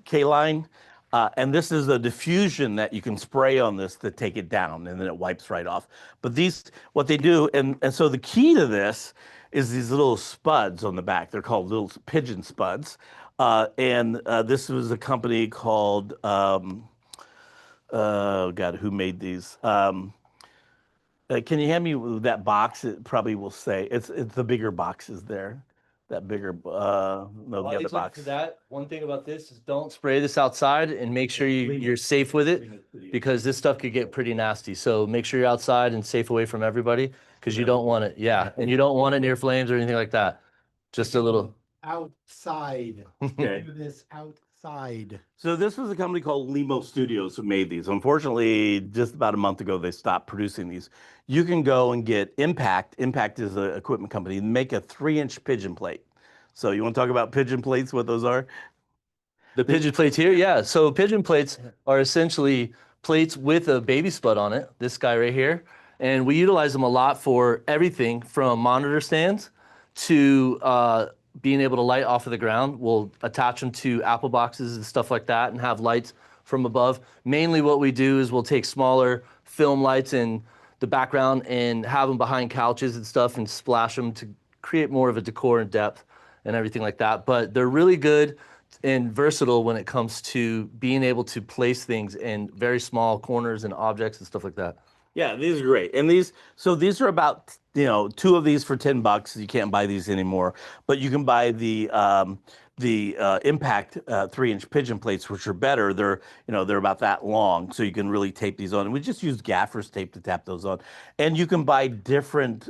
K-line. And this is a diffusion that you can spray on this to take it down, and then it wipes right off. But these, what they do, and so the key to this is these little spuds on the back. They're called little pigeon spuds. And this was a company called, oh God, who made these? Can you hand me that box? It probably will say, it's the bigger boxes there. That bigger, no, the other box. For that, one thing about this is don't spray this outside and make sure you're safe with it because this stuff could get pretty nasty. So make sure you're outside and safe away from everybody because you don't want it. Yeah, and you don't want it near flames or anything like that. Just a little. Outside. Okay. Do this outside. So this was a company called Limo Studios who made these. Unfortunately, just about a month ago, they stopped producing these. You can go and get Impact. Impact is an equipment company, and make a 3-inch pigeon plate. So you want to talk about pigeon plates, what those are? The pigeon plates here? Yeah. So pigeon plates are essentially plates with a baby spud on it, this guy right here. And we utilize them a lot for everything from monitor stands to being able to light off of the ground. We'll attach them to Apple boxes and stuff like that and have lights from above. Mainly what we do is we'll take smaller film lights in the background and have them behind couches and stuff and splash them to create more of a decor and depth and everything like that. But they're really good and versatile when it comes to being able to place things in very small corners and objects and stuff like that. Yeah, these are great. And these are about, you know, 2 of these for $10. You can't buy these anymore, but you can buy the impact 3-inch pigeon plates, which are better. They're, you know, they're about that long, so you can really tape these on. And we just use gaffer's tape to tap those on. And you can buy different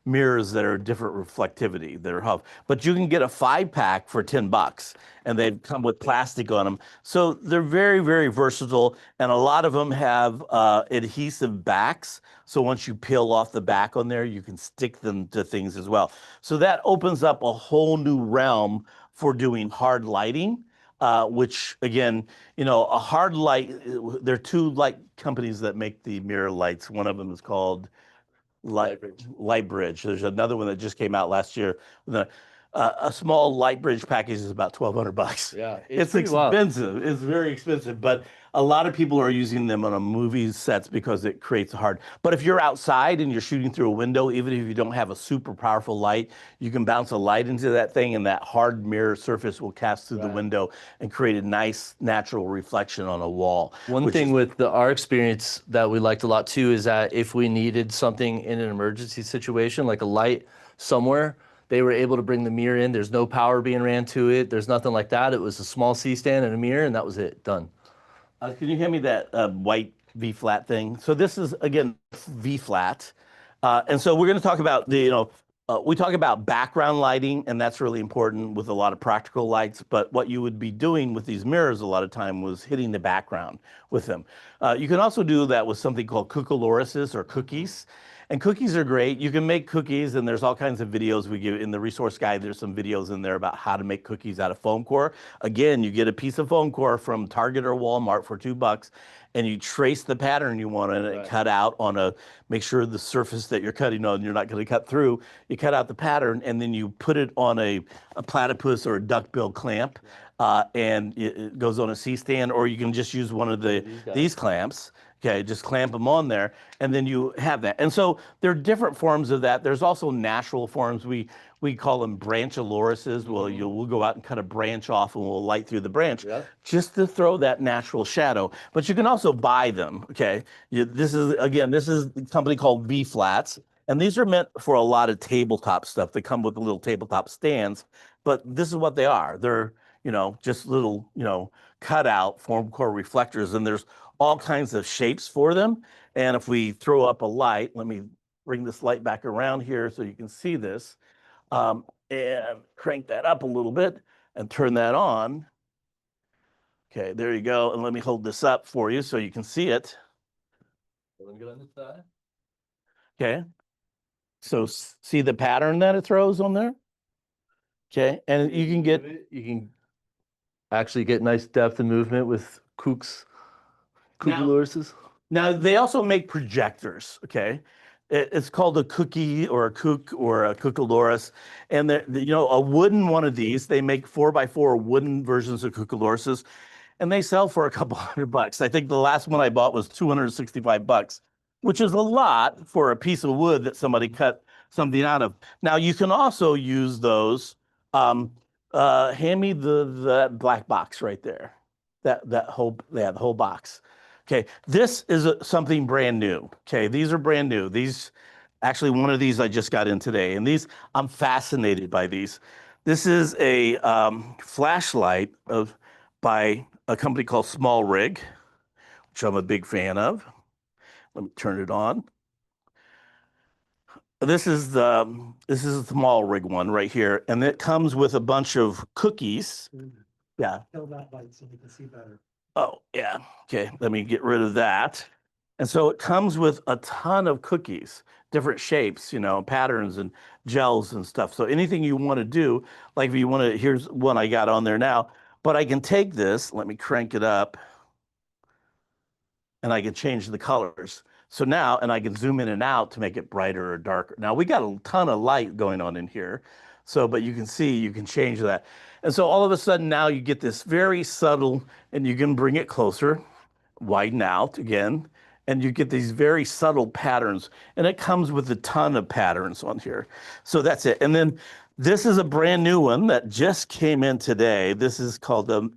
mirrors that are different reflectivity. They're Hive, but you can get a 5-pack for $10, and they come with plastic on them. So they're very, very versatile, and a lot of them have adhesive backs. So once you peel off the back on there, you can stick them to things as well. So that opens up a whole new realm for doing hard lighting, which again, you know, a hard light, there are 2 light companies that make the mirror lights. One of them is called Lightbridge. There's another one that just came out last year. A small Lightbridge package is about $1,200. Yeah, it's expensive. It's very expensive, but a lot of people are using them on a movie sets because it creates a hard. But if you're outside and you're shooting through a window, even if you don't have a super powerful light, you can bounce a light into that thing, and that hard mirror surface will cast through the window and create a nice natural reflection on a wall. One thing with our experience that we liked a lot too is that if we needed something in an emergency situation, like a light somewhere, they were able to bring the mirror in. There's no power being ran to it. There's nothing like that. It was a small C-stand and a mirror, and that was it. Done. Can you hand me that white V-flat thing? So this is, again, V-flat. And so we're going to talk about the, you know, we talk about background lighting, and that's really important with a lot of practical lights. But what you would be doing with these mirrors a lot of time was hitting the background with them. You can also do that with something called cucoloruses or cookies. And cookies are great. You can make cookies, and there's all kinds of videos we give in the resource guide. There's some videos in there about how to make cookies out of foam core. Again, you get a piece of foam core from Target or Walmart for $2, and you trace the pattern you want in it, cut out on a, make sure the surface that you're cutting on, you're not going to cut through. You cut out the pattern, and then you put it on a platypus or a duckbill clamp, and it goes on a C-stand, or you can just use one of these clamps. Okay, just clamp them on there, and then you have that. And so there are different forms of that. There's also natural forms. We call them brancholoruses. Well, we'll go out and cut a branch off, and we'll light through the branch just to throw that natural shadow. But you can also buy them. Okay, this is a company called V-flats, and these are meant for a lot of tabletop stuff. They come with the little tabletop stands, but this is what they are. They're, you know, just little, you know, cut out foam core reflectors, and there's all kinds of shapes for them. And if we throw up a light, let me bring this light back around here so you can see this, and crank that up a little bit and turn that on. Okay, there you go. And let me hold this up for you so you can see it. Let me get on this side. Okay, so see the pattern that it throws on there? Okay, and you can actually get nice depth and movement with cucolorus. Now, they also make projectors, okay? It's called a cookie or a kook or a cucolorus. And, you know, a wooden one of these, they make 4x4 wooden versions of cucoloruses, and they sell for a couple $100. I think the last one I bought was $265, which is a lot for a piece of wood that somebody cut something out of. Now, you can also use those. Hand me the black box right there. The whole box. Okay, this is something brand new. Okay, these are brand new. These, actually, one of these I just got in today, and these, I'm fascinated by these. This is a flashlight by a company called Small Rig, which I'm a big fan of. Let me turn it on. This is the Small Rig one right here, and it comes with a bunch of cookies. Yeah. Kill that light so we can see better. Oh, yeah. Okay, let me get rid of that. And so it comes with a ton of cookies, different shapes, you know, patterns and gels and stuff. So anything you want to do, like if you want to, here's one I got on there now, but I can take this, let me crank it up, and I can change the colors. So now, and I can zoom in and out to make it brighter or darker. Now we got a ton of light going on in here. So, but you can see, you can change that. And so all of a sudden now you get this very subtle, and you can bring it closer, widen out again, and you get these very subtle patterns. And it comes with a ton of patterns on here. So that's it. And then this is a brand new one that just came in today. This is called a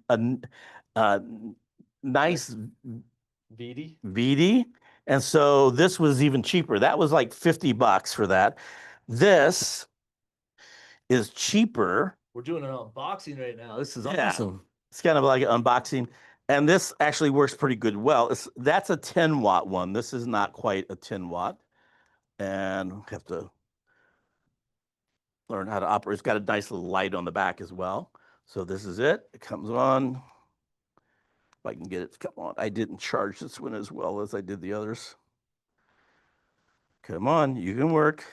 nice VD. VD. And so this was even cheaper. That was like $50 for that. This is cheaper. We're doing an unboxing right now. This is Yeah. awesome. It's kind of like an unboxing. And this actually works pretty good. Well, that's a 10-watt one. This is not quite a 10-watt. And we have to learn how to operate. It's got a nice little light on the back as well. So this is it. It comes on. If I can get it to come on. I didn't charge this one as well as I did the others. Come on, you can work.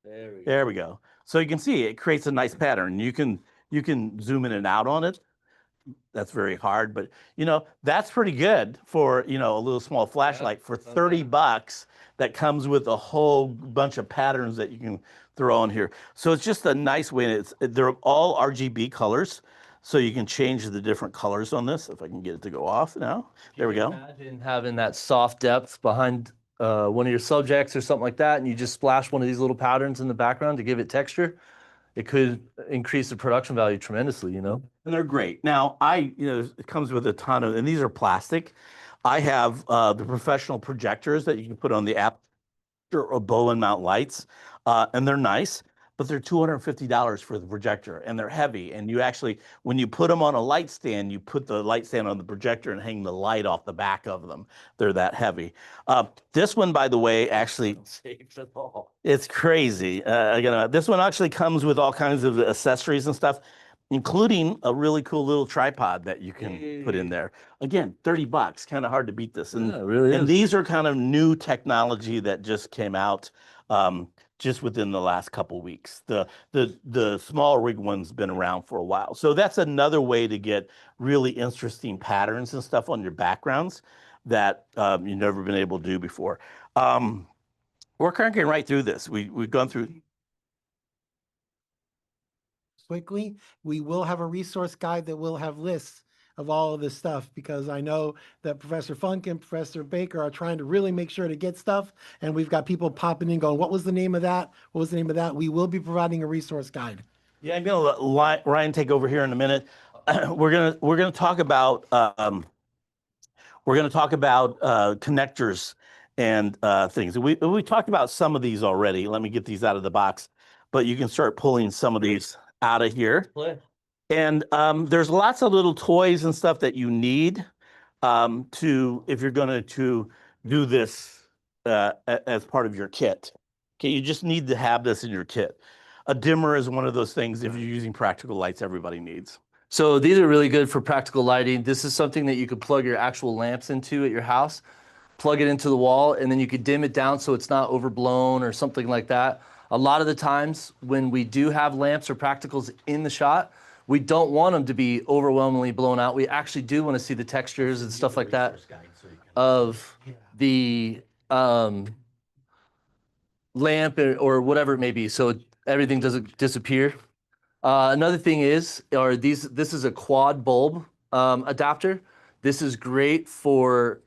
There we go. So you can see it creates a nice pattern. You can zoom in and out on it. That's very hard, but that's pretty good for a little small flashlight for $30 that comes with a whole bunch of patterns that you can throw on here. So it's just a nice way. They're all RGB colors, so you can change the different colors on this. If I can get it to go off now, there we go. Imagine having that soft depth behind one of your subjects or something like that, and you just splash one of these little patterns in the background to give it texture. It could increase the production value tremendously, And they're great. Now, it comes with a ton of, and these are plastic. I have the professional projectors that you can put on the app or bow and mount lights, and they're nice, but they're $250 for the projector, and they're heavy. And you actually, when you put them on a light stand, you put the light stand on the projector and hang the light off the back of them. They're that heavy. This one, by the way, actually, it's crazy. This one actually comes with all kinds of accessories and stuff, including a really cool little tripod that you can put in there. Again, $30, kind of hard to beat this. And, yeah, it really is. And these are kind of new technology that just came out just within the last couple weeks. The small rig one's been around for a while. So that's another way to get really interesting patterns and stuff on your backgrounds that you've never been able to do before. We're cranking right through this. We've gone through. Quickly, we will have a resource guide that will have lists of all of this stuff, because I know that Professor Funk and Professor Baker are trying to really make sure to get stuff, and we've got people popping in going, what was the name of that? What was the name of that? We will be providing a resource guide. Yeah, I'm gonna let Ryan take over here in a minute. We're gonna talk about connectors and things. We talked about some of these already. Let me get these out of the box, but you can start pulling some of these out of here. And there's lots of little toys and stuff that you need if you're going to do this as part of your kit. Okay, you just need to have this in your kit. A dimmer is one of those things, if you're using practical lights, everybody needs. So these are really good for practical lighting. This is something that you could plug your actual lamps into at your house, plug it into the wall, and then you could dim it down so it's not overblown or something like that. A lot of the times when we do have lamps or practicals in the shot, we don't want them to be overwhelmingly blown out. We actually do want to see the textures and stuff like that of the lamp or whatever it may be, so everything doesn't disappear. Another thing this is a quad bulb adapter. This is great for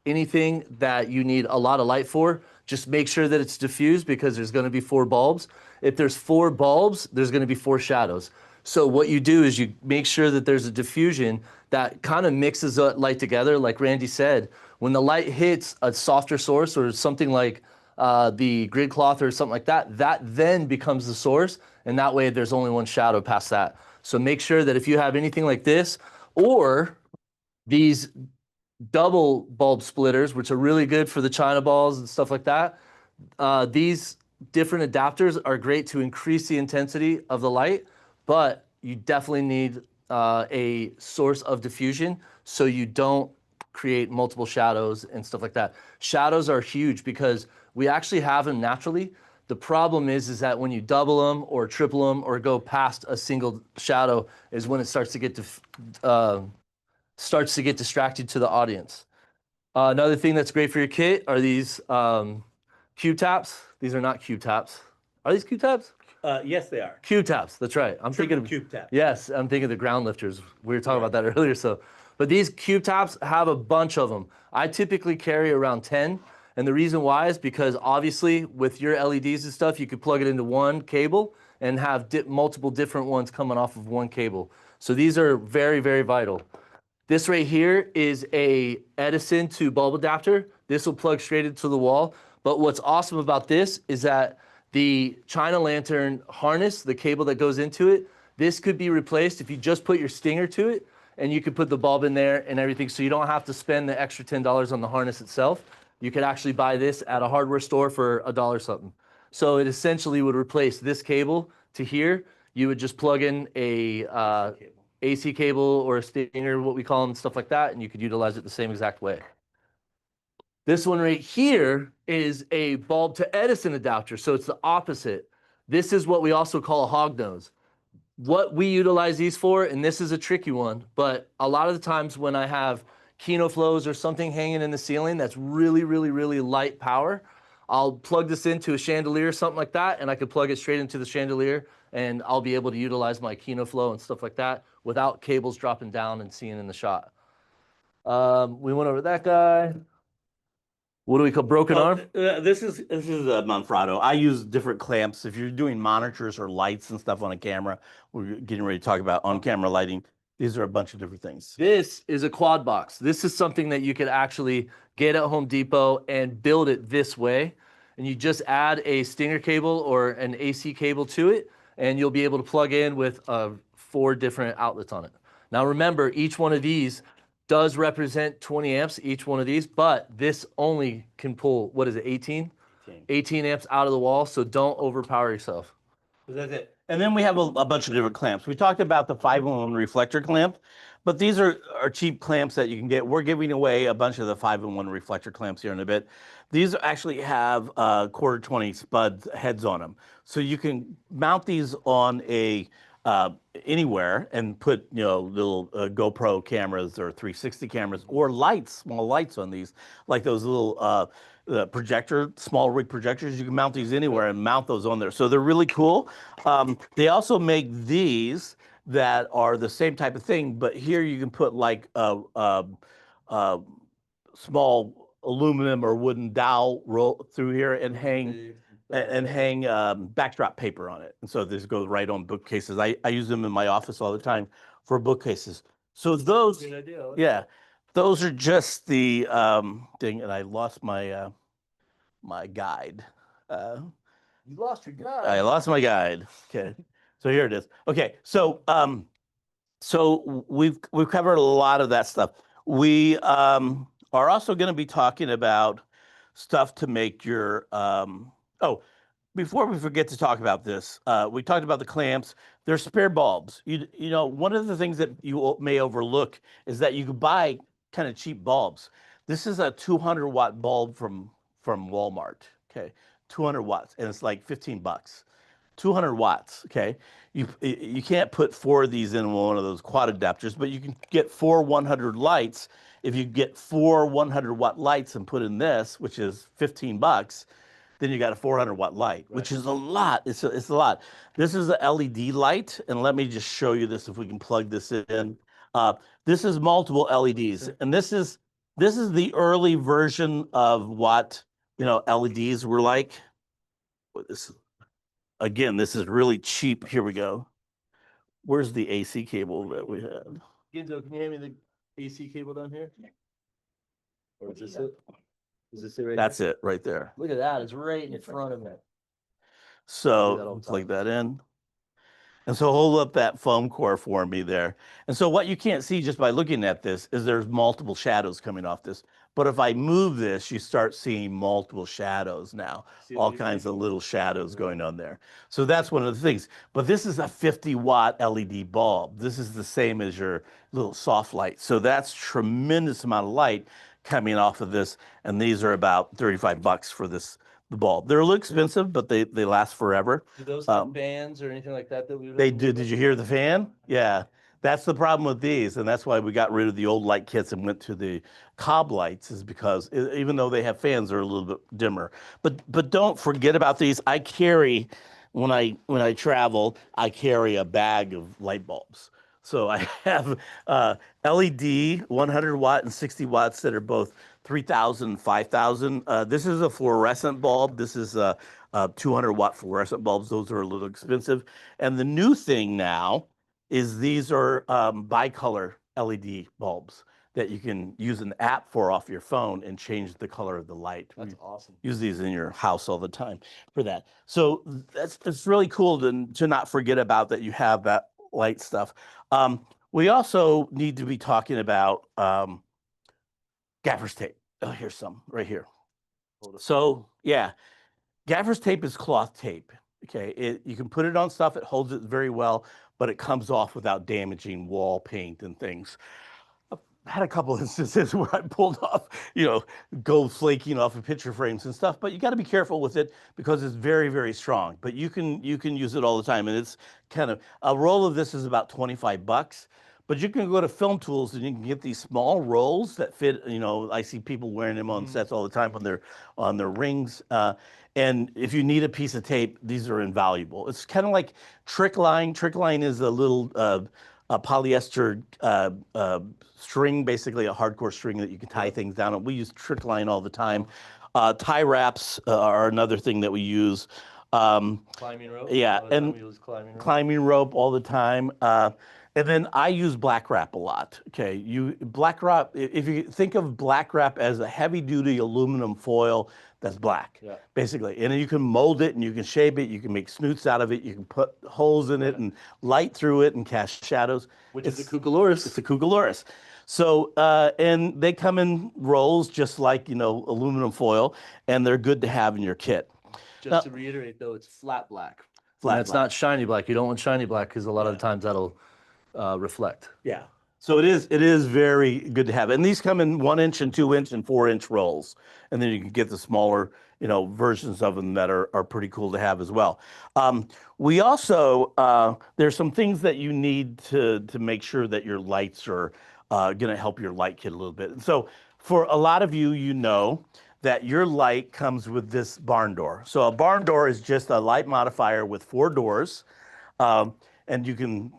anything that you need a lot of light for. Just make sure that it's diffused, because there's going to be 4 bulbs. If there's 4 bulbs, there's going to be 4 shadows. So what you do is you make sure that there's a diffusion that kind of mixes the light together. Like Randy said, when the light hits a softer source or something like the grid cloth or something like that, that then becomes the source, and that way there's only one shadow past that. So make sure that if you have anything like this, or these double bulb splitters, which are really good for the China balls and stuff like that, these different adapters are great to increase the intensity of the light, but you definitely need a source of diffusion so you don't create multiple shadows and stuff like that. Shadows are huge because we actually have them naturally. The problem is that when you double them or triple them or go past a single shadow is when it starts to get distracted to the audience. Another thing that's great for your kit are these Q-taps. These are not Q-taps. Are these Q-taps? Yes, they are. Q-taps, that's right. I'm thinking of Q-tap. Yes, I'm thinking of the ground lifters. We were talking about that earlier. But these Q-taps have a bunch of them. I typically carry around 10. And the reason why is because obviously with your LEDs and stuff, you could plug it into one cable and have multiple different ones coming off of one cable. So these are very, very vital. This right here is a Edison to bulb adapter. This will plug straight into the wall. But what's awesome about this is that the China lantern harness, the cable that goes into it, this could be replaced if you just put your stinger to it, and you could put the bulb in there and everything, so you don't have to spend the extra $10 on the harness itself. You could actually buy this at a hardware store for $1 something. So it essentially would replace this cable to here. You would just plug in a AC cable or a stinger, what we call them, stuff like that, and you could utilize it the same exact way. This one right here is a bulb to Edison adapter, so it's the opposite. This is what we also call a hog nose. What we utilize these for, and this is a tricky one, but a lot of the times when I have Kino flows or something hanging in the ceiling that's really, really, really light power, I'll plug this into a chandelier or something like that, and I could plug it straight into the chandelier, and I'll be able to utilize my Kino flow and stuff like that without cables dropping down and seeing in the shot. We went over that guy. What do we call broken arm? This is a Manfrotto. I use different clamps. If you're doing monitors or lights and stuff on a camera, we're getting ready to talk about on-camera lighting. These are a bunch of different things. This is a quad box. This is something that you could actually get at Home Depot and build it this way. And you just add a stinger cable or an AC cable to it, and you'll be able to plug in with 4 different outlets on it. Now remember, each one of these does represent 20 amps, each one of these, but this only can pull, what is it, 18? 18 amps out of the wall, so don't overpower yourself. That's it. And then we have a bunch of different clamps. We talked about the 5-in-1 reflector clamp, but these are cheap clamps that you can get. We're giving away a bunch of the 5-in-1 reflector clamps here in a bit. These actually have 1/4-20 spud heads on them. So you can mount these on a anywhere and put, you know, little GoPro cameras or 360 cameras or lights, small lights on these, like those little small rig projectors. You can mount these anywhere and mount those on there. So they're really cool. They also make these that are the same type of thing, but here you can put like a small aluminum or wooden dowel roll through here and hang backdrop paper on it. And so this goes right on bookcases. I use them in my office all the time for bookcases. So those, yeah, those are just the thing. And I lost my my guide. You lost your guide. I lost my guide. Okay, so here it is. Okay, so so we've covered a lot of that stuff. We are also going to be talking about stuff to make your oh, before we forget to talk about this, we talked about the clamps. They're spare bulbs. You know, one of the things that you may overlook is that you can buy kind of cheap bulbs. This is a 200-watt bulb from Walmart. Okay, 200 watts, and it's like 15 bucks. 200 watts. Okay, you can't put 4 of these in one of those quad adapters, but you can get 4 100 lights. If you get 4 100-watt lights and put in this, which is 15 bucks. Then you got a 400-watt light, which is a lot. It's a lot. This is an LED light, and let me just show you this if we can plug this in. This is multiple LEDs, and this is the early version of what, you know, LEDs were like. This again, this is really cheap. Here we go. Where's the AC cable that we had? Ginzo, can you hand me the AC cable down here? Or is this it? Is this it right That's it right there. Look at that. It's right in front of it. So plug that in. And so hold up that foam core for me there. And so what you can't see just by looking at this is there's multiple shadows coming off this. But if I move this, you start seeing multiple shadows now, all kinds of little shadows going on there. So that's one of the things. But this is a 50-watt LED bulb. This is the same as your little soft light. So that's tremendous amount of light coming off of this. And these are about 35 bucks for the bulb. They're a little expensive, but they last forever. Do those have fans or anything like that we They do. Did you hear the fan? Yeah. That's the problem with these, and that's why we got rid of the old light kits and went to the cob lights, is because even though they have fans, they're a little bit dimmer. But don't forget about these. I carry, when I travel, I carry a bag of light bulbs. So I have LED 100 watt and 60 watts that are both 3,000 and 5,000. This is a fluorescent bulb. This is a 200 watt fluorescent bulbs. Those are a little expensive. And the new thing now is these are bicolor LED bulbs that you can use an app for off your phone and change the color of the light. That's awesome. Use these in your house all the time for that. So it's really cool to not forget about that you have that light stuff. We also need to be talking about gaffer's tape. Oh, here's some right here. So yeah, gaffer's tape is cloth tape. Okay, you can put it on stuff, it holds it very well, but it comes off without damaging wall paint and things. I had a couple instances where I pulled off, gold flaking off of picture frames and stuff, but you got to be careful with it because it's very, very strong. But you can use it all the time, and it's kind of a roll of this is about $25. But you can go to Film Tools and you can get these small rolls that fit. I see people wearing them on sets all the time on their rings. And if you need a piece of tape, these are invaluable. It's kind of like trick line. Trick line is a little a polyester string, basically a hardcore string that you can tie things down on. We use trick line all the time. Tie wraps are another thing that we use. Climbing rope. Yeah, and climbing rope all the time. And then I use black wrap a lot. Okay, black wrap. If you think of black wrap as a heavy-duty aluminum foil that's black, basically, and then you can mold it and you can shape it. You can make snoots out of it. You can put holes in it and light through it and cast shadows. Which is the cucolorus. It's the cucolorus. So and they come in rolls just like aluminum foil, and they're good to have in your kit. Just to reiterate, though, it's flat black. Flat It's not shiny black. You don't want shiny black because a lot of the times that'll reflect. Yeah. So it is very good to have. And these come in 1 inch and 2 inch and 4 inch rolls. And then you can get the smaller, versions of them that are pretty cool to have as well. We also, there's some things that you need to make sure that your lights are going to help your light kit a little bit. And so for a lot of you, that your light comes with this barn door. So a barn door is just a light modifier with 4 doors. And you can,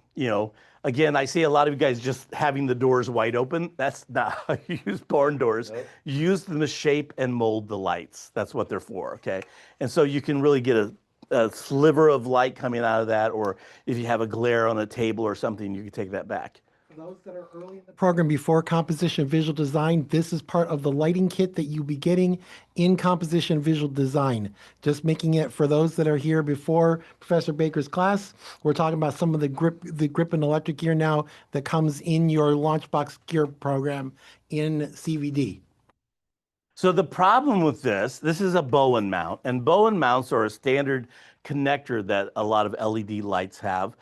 again, I see a lot of you guys just having the doors wide open. That's not how you use barn doors. Nope. Use them to shape and mold the lights. That's what they're for, okay? And so you can really get a sliver of light coming out of that, or if you have a glare on a table or something, you can take that back. For those that are early in the program before composition visual design, this is part of the lighting kit that you'll be getting in composition visual design. Just making it for those that are here before Professor Baker's class. We're talking about some of the grip and electric gear now that comes in your Launchbox gear program in CVD. So the problem with this is a Bowen mount, and Bowen mounts are a standard connector that a lot of LED lights have.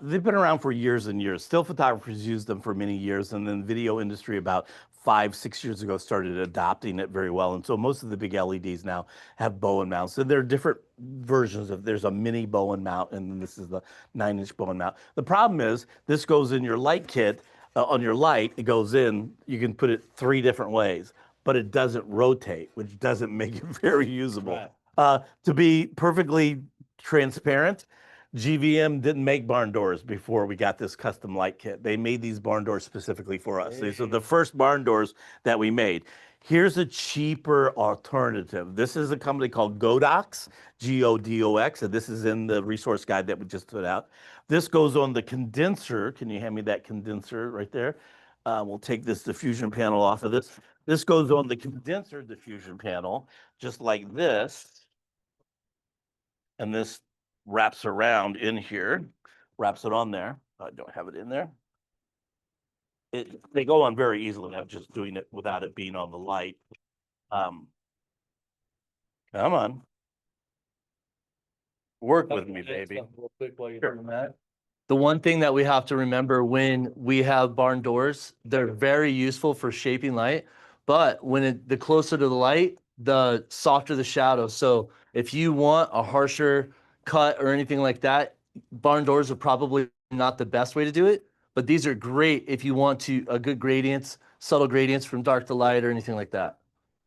They've been around for years and years. Still photographers use them for many years, and then the video industry about 5-6 years ago started adopting it very well. And so most of the big LEDs now have Bowen mounts. And there are different versions there's a mini Bowen mount, and then this is the 9-inch Bowen mount. The problem is this goes in your light kit, on your light, it goes in, you can put it 3 different ways, but it doesn't rotate, which doesn't make it very usable. Right. To be perfectly transparent, GVM didn't make barn doors before we got this custom light kit. They made these barn doors specifically for us. These are the first barn doors that we made. Here's a cheaper alternative. This is a company called Godox, Godox, and this is in the resource guide that we just put out. This goes on the condenser. Can you hand me that condenser right there? We'll take this diffusion panel off of this. This goes on the condenser diffusion panel, just like this. And this wraps around in here, wraps it on there. I don't have it in there. They go on very easily. I'm just doing it without it being on the light. Come on. Work with me, baby. Real quick while you're doing that. The one thing that we have to remember when we have barn doors, they're very useful for shaping light, but when the closer to the light, the softer the shadow. So if you want a harsher cut or anything like that, barn doors are probably not the best way to do it, but these are great if you want a good gradients, subtle gradients from dark to light or anything like that.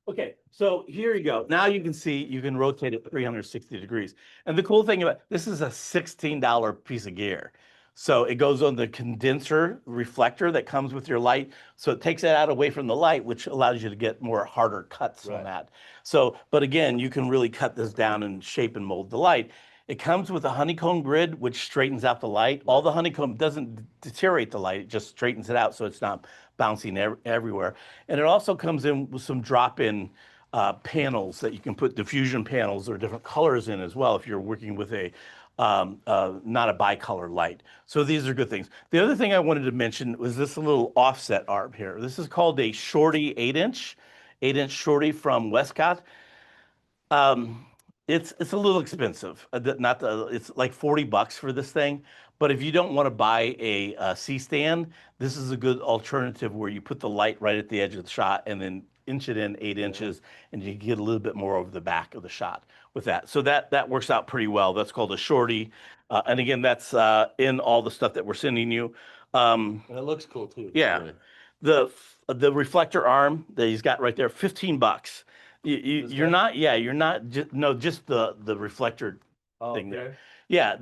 Okay, so here you go. Now you can see, you can rotate it 360 degrees. And the cool thing about this is a $16 piece of gear. So it goes on the condenser reflector that comes with your light. So it takes it out away from the light, which allows you to get more harder cuts on that. So, but again, you can really cut this down and shape and mold the light. It comes with a honeycomb grid, which straightens out the light. All the honeycomb doesn't deteriorate the light, it just straightens it out so it's not bouncing everywhere. And it also comes in with some drop-in panels that you can put diffusion panels or different colors in as well if you're working with a not a bicolor light. So these are good things. The other thing I wanted to mention was this little offset arm here. This is called a Shorty 8-inch Shorty from Westcott. It's a little expensive. Not the It's like $40 for this thing. But if you don't want to buy a C-stand, this is a good alternative where you put the light right at the edge of the shot and then inch it in 8 inches, and you get a little bit more over the back of the shot with that. So that works out pretty well. That's called a Shorty. And again, that's in all the stuff that we're sending you. And it looks cool too. Yeah. The reflector arm that he's got right there, $15. You're not just the reflector thing there. Yeah,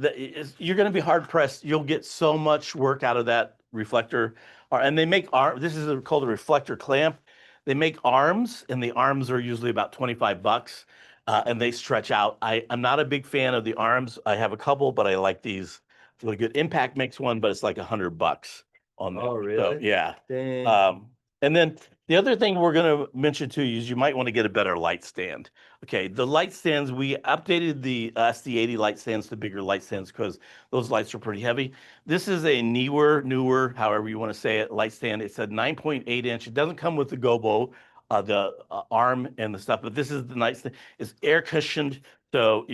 you're going to be hard pressed. You'll get so much work out of that reflector. And they make this is called a reflector clamp. They make arms, and the arms are usually about $25, and they stretch out. I'm not a big fan of the arms. I have a couple, but I like these really good. Impact makes one, but it's like $100 on that. Oh, really? So, yeah. Dang. And then the other thing we're going to mention to you is you might want to get a better light stand. Okay, the light stands, we updated the SD80 light stands to bigger light stands because those lights are pretty heavy. This is a newer, however you want to say it, light stand. It's a 9.8 inch. It doesn't come with the gobo, the arm and the stuff, but this is the nice thing. It's air cushioned, so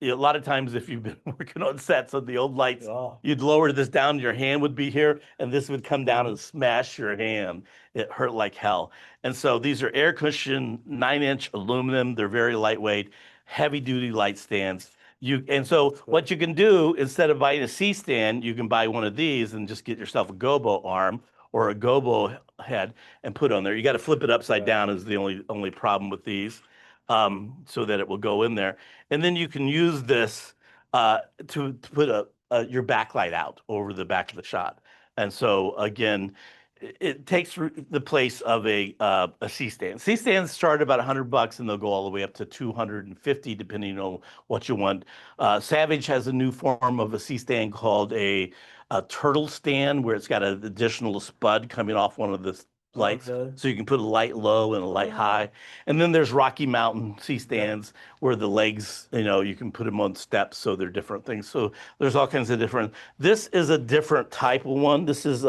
a lot of times if you've been working on sets of the old lights, you'd lower this down, your hand would be here, and this would come down and smash your hand. It hurt like hell. And so these are air cushion, 9-inch aluminum. They're very lightweight, heavy duty light stands. What you can do, instead of buying a C-stand, you can buy one of these and just get yourself a gobo arm or a gobo head and put on there. You got to flip it upside down is the only problem with these. So that it will go in there. And then you can use this to put your backlight out over the back of the shot. And so again, it takes the place of a C-stand. C-stands start about $100 and they'll go all the way up to $250 depending on what you want. Savage has a new form of a C-stand called a turtle stand where it's got an additional spud coming off one of the lights, so you can put a light low and a light high. And then there's Rocky Mountain C-stands where the legs, you can put them on steps, so they're different things. So there's all kinds of different. This is a different type of one. This is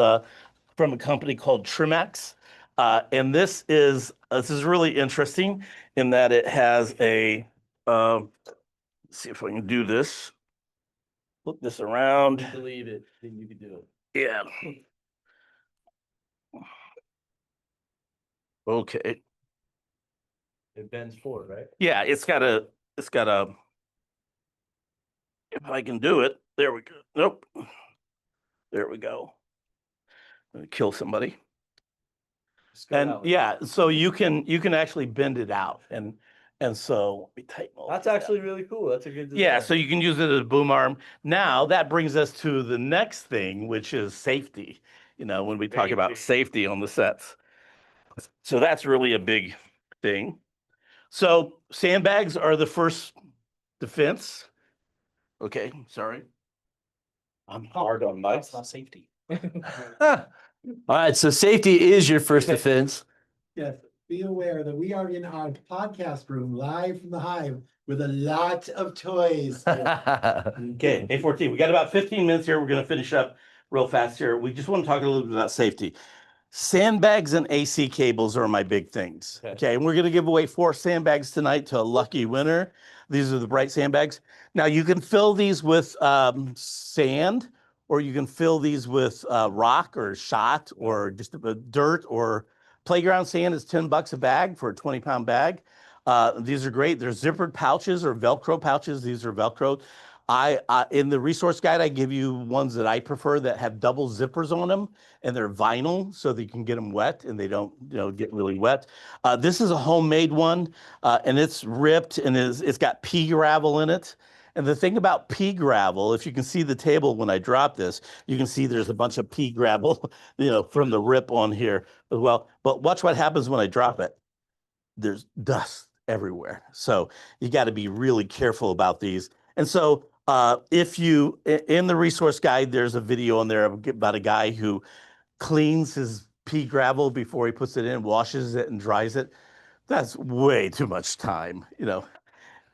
from a company called Trimax, and this is really interesting in that it has a. Let's see if I can do this. Flip this around. I believe it. Then you can do it. Yeah. Okay. It bends forward, right? Yeah, it's got a, if I can do it, there we go. Nope. There we go. I'm gonna kill somebody. And yeah, so you can actually bend it out and so let me tighten all That's this actually down. really cool. That's a good design. Yeah, so you can use it as a boom arm. Now that brings us to the next thing, which is safety. When we talk about safety on the sets. So that's really a big thing. So sandbags are the first defense. Okay, sorry. I'm hard on mics. That's not safety. All right, so safety is your first defense. Yes, be aware that we are in our podcast room live from the Hive with a lot of toys. Okay, A14. We got about 15 minutes here. We're going to finish up real fast here. We just want to talk a little bit about safety. Sandbags and AC cables are my big things. Okay, and we're going to give away 4 sandbags tonight to a lucky winner. These are the bright sandbags. Now you can fill these with sand, or you can fill these with rock or shot or just dirt, or playground sand is $10 a bag for a 20-pound bag. These are great. They're zippered pouches or Velcro pouches. These are Velcro. In the resource guide, I give you ones that I prefer that have double zippers on them, and they're vinyl so that you can get them wet and they don't, get really wet. This is a homemade one, and it's ripped and it's got pea gravel in it. And the thing about pea gravel, if you can see the table when I drop this, you can see there's a bunch of pea gravel, from the rip on here as well. But watch what happens when I drop it. There's dust everywhere. So you got to be really careful about these. And so if you, in the resource guide, there's a video on there about a guy who cleans his pea gravel before he puts it in, washes it and dries it. That's way too much time, you know.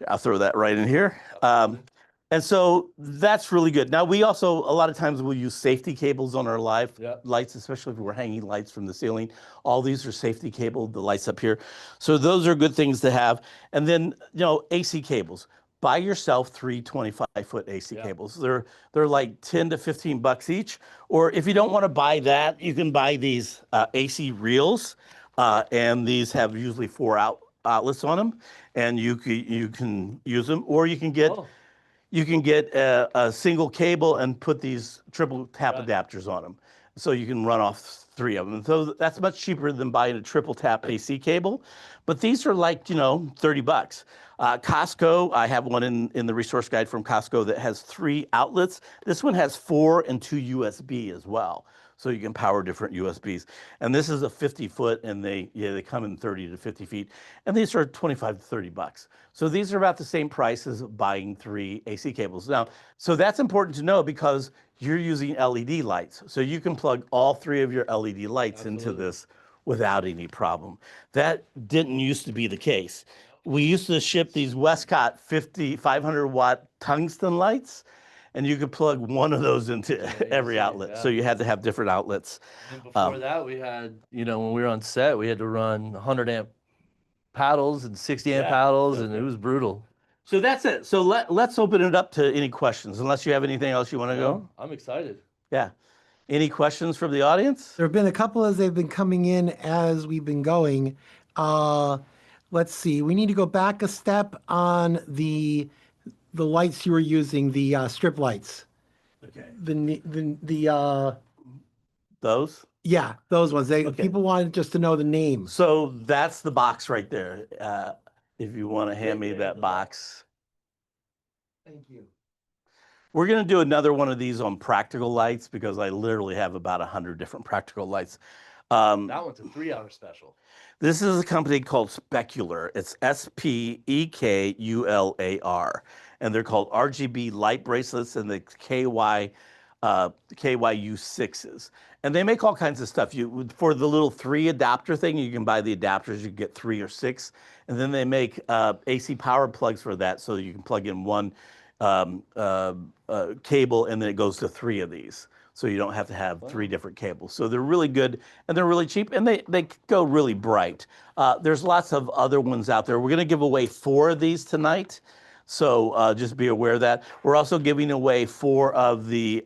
I'll throw that right in here. And so that's really good. Now, we also, a lot of times, we'll use safety cables on our lights, especially if we're hanging lights from the ceiling. All these are safety cable, the lights up here. So those are good things to have. And then, you know, AC cables. Buy yourself 3 25-foot AC cables. They're like 10 to 15 bucks each. Or if you don't want to buy that, you can buy these AC reels. And these have usually 4 outlets on them, and you can use them, or you can get a single cable and put these triple tap adapters on them, so you can run off 3 of them. So that's much cheaper than buying a triple tap AC cable, but these are like, you know, 30 bucks. Costco, I have one in the resource guide from Costco that has 3 outlets. This one has 4 and 2 USB as well. So you can power different USBs. And this is a 50-foot, and they come in 30 to 50 feet. And these are 25 to 30 bucks. So these are about the same price as buying 3 AC cables. Now, so that's important to know because you're using LED lights. So you can plug all 3 of your LED lights into this without any problem. That didn't used to be the case. We used to ship these Westcott 500-watt tungsten lights, and you could plug one of those into every outlet. So you had to have different outlets. And before that, we had, you know, when we were on set, we had to run 100 amp paddles and 60 amp paddles, and it was brutal. So that's it. So let's open it up to any questions, unless you have anything else you want to go. I'm excited. Yeah. Any questions from the audience? There have been a couple as they've been coming in as we've been going. Let's see. We need to go back a step on the lights you were using, the strip lights. Okay. Those? Yeah, those ones. People wanted just to know the names. So that's the box right there. If you want to hand me that box. Thank you. We're going to do another one of these on practical lights because I literally have about 100 different practical lights. That one's a 3-hour special. This is a company called Specular. It's SPEKULAR. And they're called RGB light bracelets and the KYU6s. And they make all kinds of stuff. For the little 3 adapter thing, you can buy the adapters. You get 3 or 6. And then they make AC power plugs for that, so you can plug in one cable, and then it goes to 3 of these. So you don't have to have 3 different cables. So they're really good, and they're really cheap, and they go really bright. There's lots of other ones out there. We're going to give away 4 of these tonight. So just be aware of that. We're also giving away 4 of the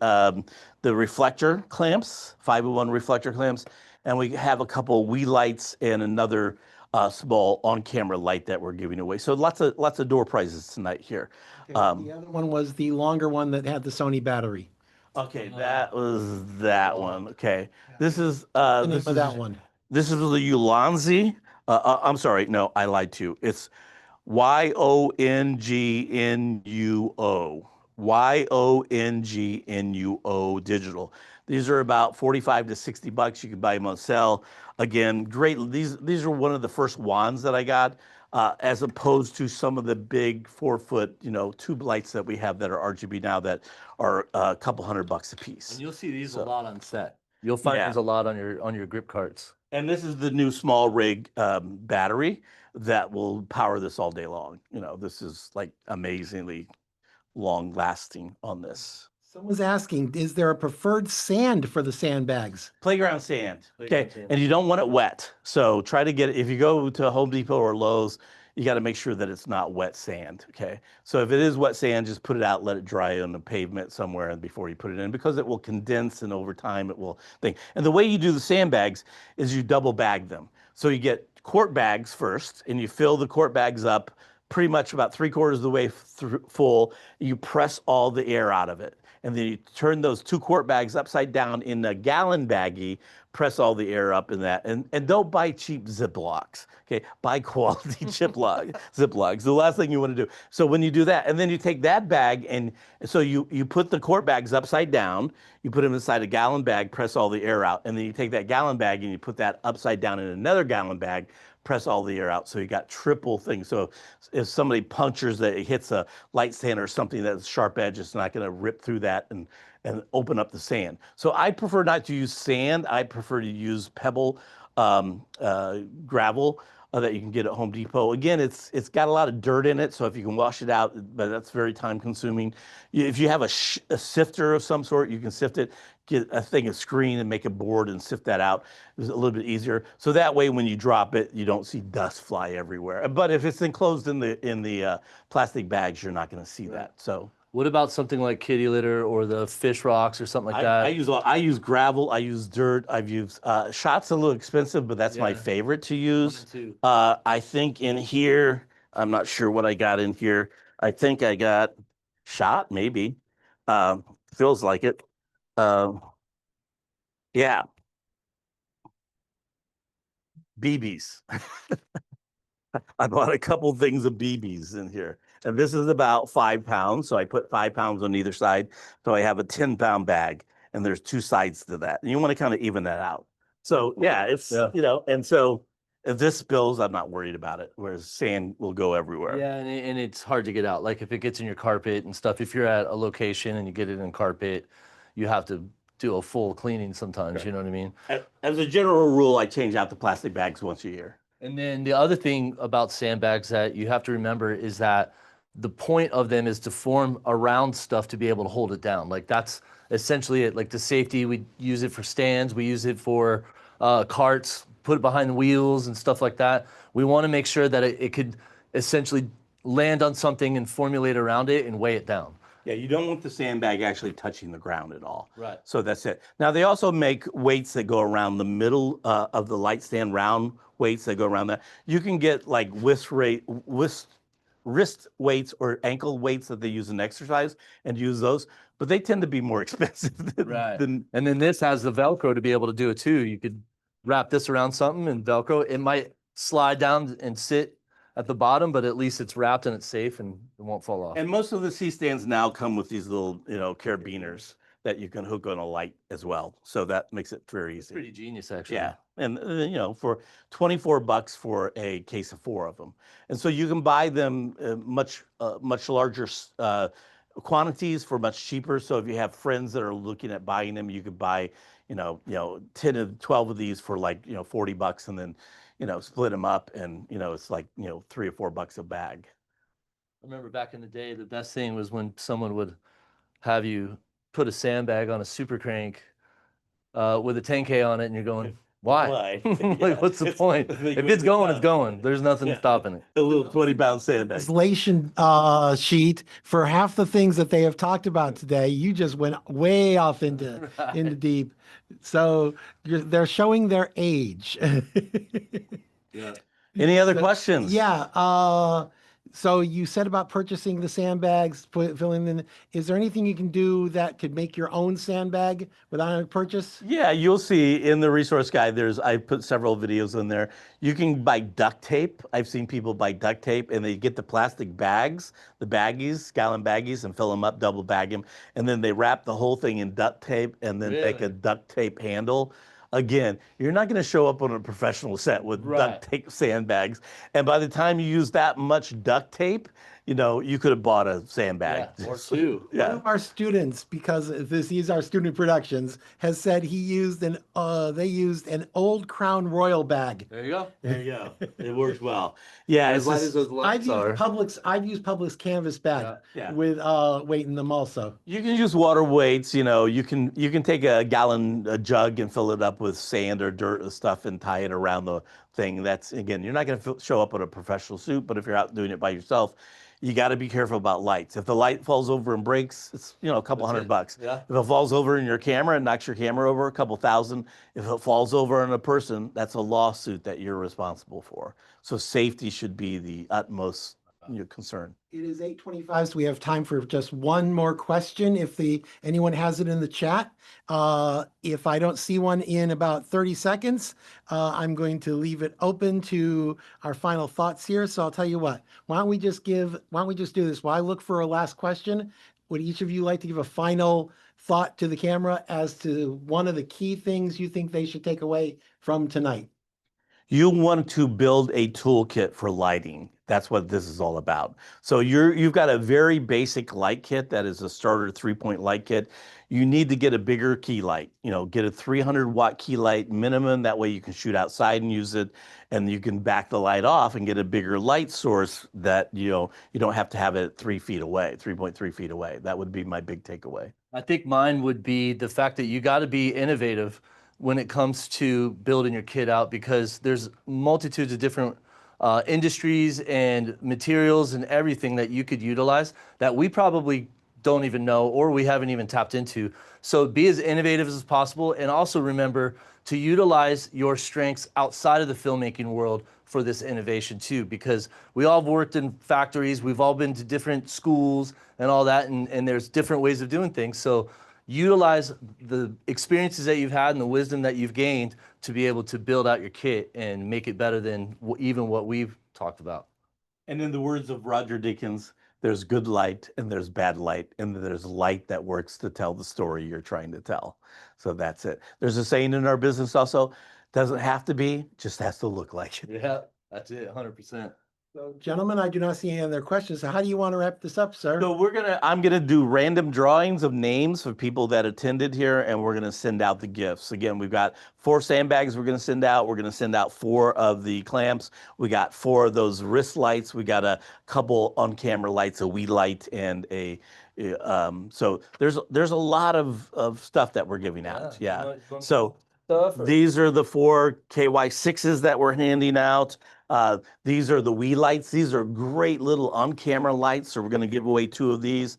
reflector clamps, 501 reflector clamps, and we have a couple Wii lights and another small on-camera light that we're giving away. So lots of door prizes tonight here. Okay, the other one was the longer one that had the Sony battery. Okay, that was that one. Okay, this is The name of that one. This is the Ulanzi. I'm sorry, no, I lied to you. It's YONGNUO. YONGNUO digital. These are about 45 to 60 bucks. You can buy them on sale. Again, great. These are one of the first wands that I got, as opposed to some of the big 4-foot, tube lights that we have that are RGB now that are a couple $100 a piece. And you'll see these a lot on set. You'll find these a lot on your grip carts. And this is the new small rig battery that will power this all day long. This is like amazingly long lasting on this. Someone's asking, is there a preferred sand for the sandbags? Playground sand. Okay. And you don't want it wet. So try to get it. If you go to Home Depot or Lowe's, you got to make sure that it's not wet sand. Okay. So if it is wet sand, just put it out, let it dry on the pavement somewhere and before you put it in, because it will condense and over time it will think. And the way you do the sandbags is you double bag them. So you get quart bags first and you fill the quart bags up pretty much about 3/4 of the way full. You press all the air out of it. And then you turn those 2 quart bags upside down in a gallon baggie, press all the air up in that. And don't buy cheap Ziplocs, okay? Buy quality Ziplocs, the last thing you want to do. So when you do that, and then you take that bag, and so you put the quart bags upside down, you put them inside a gallon bag, press all the air out, and then you take that gallon bag and you put that upside down in another gallon bag, press all the air out. So you got triple things. So if somebody punctures that, it hits a light sand or something that's sharp edge, it's not going to rip through that and open up the sand. So I prefer not to use sand. I prefer to use pebble gravel that you can get at Home Depot. Again, it's got a lot of dirt in it, so if you can wash it out, but that's very time consuming. If you have a sifter of some sort, you can sift it, get a thing of screen and make a board and sift that out. It's a little bit easier. So that way, when you drop it, you don't see dust fly everywhere. But if it's enclosed in the plastic bags, you're not going to see that. So. What about something like kitty litter or the fish rocks or something like that? I use gravel. I use dirt. I've used shot's a little expensive, but that's my favorite to use. I think in here, I'm not sure what I got in here. I think I got shot, maybe. Feels like it. Yeah. BBs. I bought a couple things of BBs in here. And this is about 5 pounds. So I put 5 pounds on either side. So I have a 10-pound bag, and there's 2 sides to that. And you want to kind of even that out. So yeah, it's, you know, and so if this spills, I'm not worried about it, whereas sand will go everywhere. Yeah, and it's hard to get out. Like if it gets in your carpet and stuff, if you're at a location and you get it in carpet, you have to do a full cleaning sometimes, you know what I mean? As a general rule, I change out the plastic bags once a year. And then the other thing about sandbags that you have to remember is that the point of them is to form around stuff to be able to hold it down. Like that's essentially it. Like the safety, we use it for stands, we use it for carts, put it behind the wheels and stuff like that. We want to make sure that it could essentially land on something and formulate around it and weigh it down. Yeah, you don't want the sandbag actually touching the ground at all. Right. So that's it. Now they also make weights that go around the middle of the light stand, round weights that go around that. You can get like wrist weights or ankle weights that they use in exercise and use those, but they tend to be more expensive than And then this has the Velcro to be able to do it too. You could wrap this around something and Velcro. It might slide down and sit at the bottom, but at least it's wrapped and it's safe and it won't fall off. And most of the C-stands now come with these little, you know, carabiners that you can hook on a light as well. So that makes it very easy. Pretty genius, actually. Yeah. And, you know, for $24 for a case of 4 of them. And so you can buy them much larger quantities for much cheaper. So if you have friends that are looking at buying them, you could buy, you know, 10 or 12 of these for like, you know, $40 and then, you know, split them up and, you know, it's like, you know, $3 or $4 a bag. I remember back in the day, the best thing was when someone would have you put a sandbag on a super crank with a 10K on it and you're going, why? Like, what's the point? If it's going, it's going. There's nothing stopping it. A little 20-pound sandbag. Installation sheet for half the things that they have talked about today. You just went way off into deep. So they're showing their age. Yeah. Any other questions? Yeah. So you said about purchasing the sandbags, filling in. Is there anything you can do that could make your own sandbag without a purchase? Yeah, you'll see in the resource guide, I put several videos in there. You can buy duct tape. I've seen people buy duct tape and they get the plastic bags, the baggies, gallon baggies, and fill them up, double bag them. And then they wrap the whole thing in duct tape and then make a duct tape handle. Again, you're not going to show up on a professional set with duct tape sandbags. And by the time you use that much duct tape, you know, you could have bought a sandbag. Or 2. One of our students, because these are student productions, has said they used an old Crown Royal bag. There you go. There you go. It works well. Yeah, As light as those lights are. I've used Publix canvas bag with weight in them also. You can use water weights. You know, you can take a jug and fill it up with sand or dirt or stuff and tie it around the thing. That's, again, you're not going to show up in a professional suit, but if you're out doing it by yourself, you got to be careful about lights. If the light falls over and breaks, it's, you know, a couple $100. Yeah. If it falls over in your camera and knocks your camera over, a couple thousand. If it falls over on a person, that's a lawsuit that you're responsible for. So safety should be the utmost concern. It is 8:25, so we have time for just one more question. If anyone has it in the chat, if I don't see one in about 30 seconds, I'm going to leave it open to our final thoughts here. So I'll tell you what. Why don't we just do this? While I look for a last question, would each of you like to give a final thought to the camera as to one of the key things you think they should take away from tonight? you want to build a toolkit for lighting. That's what this is all about. So you've got a very basic light kit that is a starter 3-point light kit. You need to get a bigger key light, get a 300-watt key light minimum. That way you can shoot outside and use it, and you can back the light off and get a bigger light source that, you don't have to have it 3 feet away, 3.3 feet away. That would be my big takeaway. I think mine would be the fact that you got to be innovative when it comes to building your kit out, because there's multitudes of different industries and materials and everything that you could utilize that we probably don't even know or we haven't even tapped into. So be as innovative as possible, and also remember to utilize your strengths outside of the filmmaking world for this innovation too, because we all have worked in factories, we've all been to different schools and all that, and there's different ways of doing things. So utilize the experiences that you've had and the wisdom that you've gained to be able to build out your kit and make it better than even what we've talked about. And in the words of Roger Deakins, there's good light and there's bad light, and there's light that works to tell the story you're trying to tell. So that's it. There's a saying in our business also, doesn't have to be, just has to look like it. Yeah, that's it, 100%. So, gentlemen, I do not see any other questions. So how do you want to wrap this up, sir? So I'm gonna do random drawings of names of people that attended here, and we're gonna send out the gifts. Again, we've got 4 sandbags we're gonna send out. We're gonna send out 4 of the clamps. We got 4 of those wrist lights. We got a couple on-camera lights, a Wii light, and so there's a lot of stuff that we're giving out. Yeah. So these are the 4 KY6s that we're handing out. These are the Wii lights. These are great little on-camera lights. So we're going to give away 2 of these.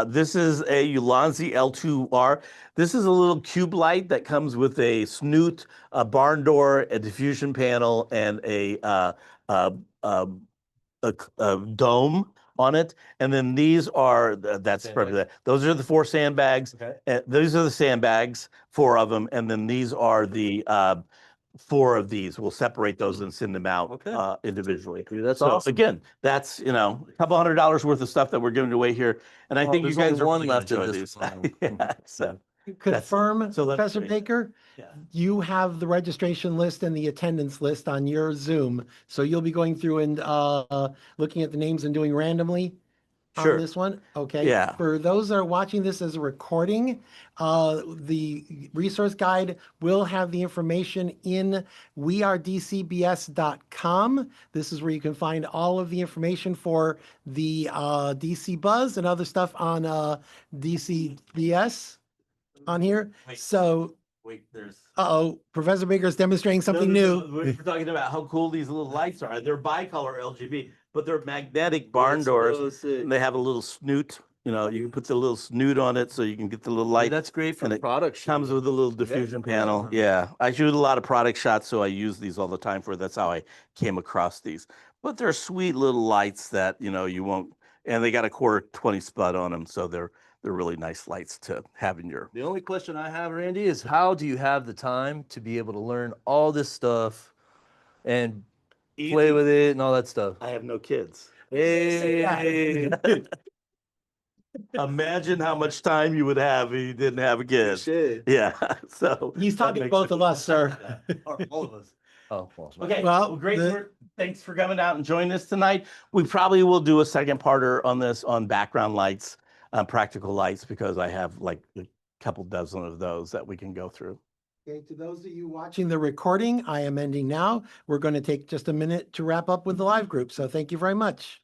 This is a Ulanzi L2R. This is a little cube light that comes with a snoot, a barn door, a diffusion panel, and a dome on it. And then these are, those are the 4 sandbags. Okay. These are the sandbags, 4 of them. And then these are the 4 of these. We'll separate those and send them out individually. Dude, that's so awesome. Again, that's, a couple $100 worth of stuff that we're giving away here. And I think you guys are one left of of these. this. Yeah, so. Confirm, So Professor Baker, you have the registration list and the attendance list on your Zoom. So you'll be going through and looking at the names and doing randomly on this one. Okay. Yeah. For those that are watching this as a recording, the resource guide will have the information in wearedcbs.com. This is where you can find all of the information for the DC Buzz and other stuff on DCBS. On here. So there's Professor Baker is demonstrating something new. We're talking about how cool these little lights are. They're bicolor RGB, but they're magnetic barn doors. And they have a little snoot. You can put the little snoot on it so you can get the little light. That's great for and it product. comes with a little diffusion panel. Yeah, I shoot a lot of product shots, so I use these all the time that's how I came across these. But they're sweet little lights that you won't, and they got a quarter 20 spud on them, so they're really nice lights to have in your. The only question I have, Randy, is how do you have the time to be able to learn all this stuff and play with it and all that stuff? I have no kids. Hey. Imagine how much time you would have if you didn't have a kid. Shit. Yeah. So He's talking to both of us, sir. All of us. Oh, well, okay. Well, Great work. Thanks for coming out and joining us tonight. We probably will do a second parter on this on background lights, practical lights, because I have like a couple dozen of those that we can go through. Okay, to those of you watching the recording, I am ending now. We're going to take just a minute to wrap up with the live group. So thank you very much.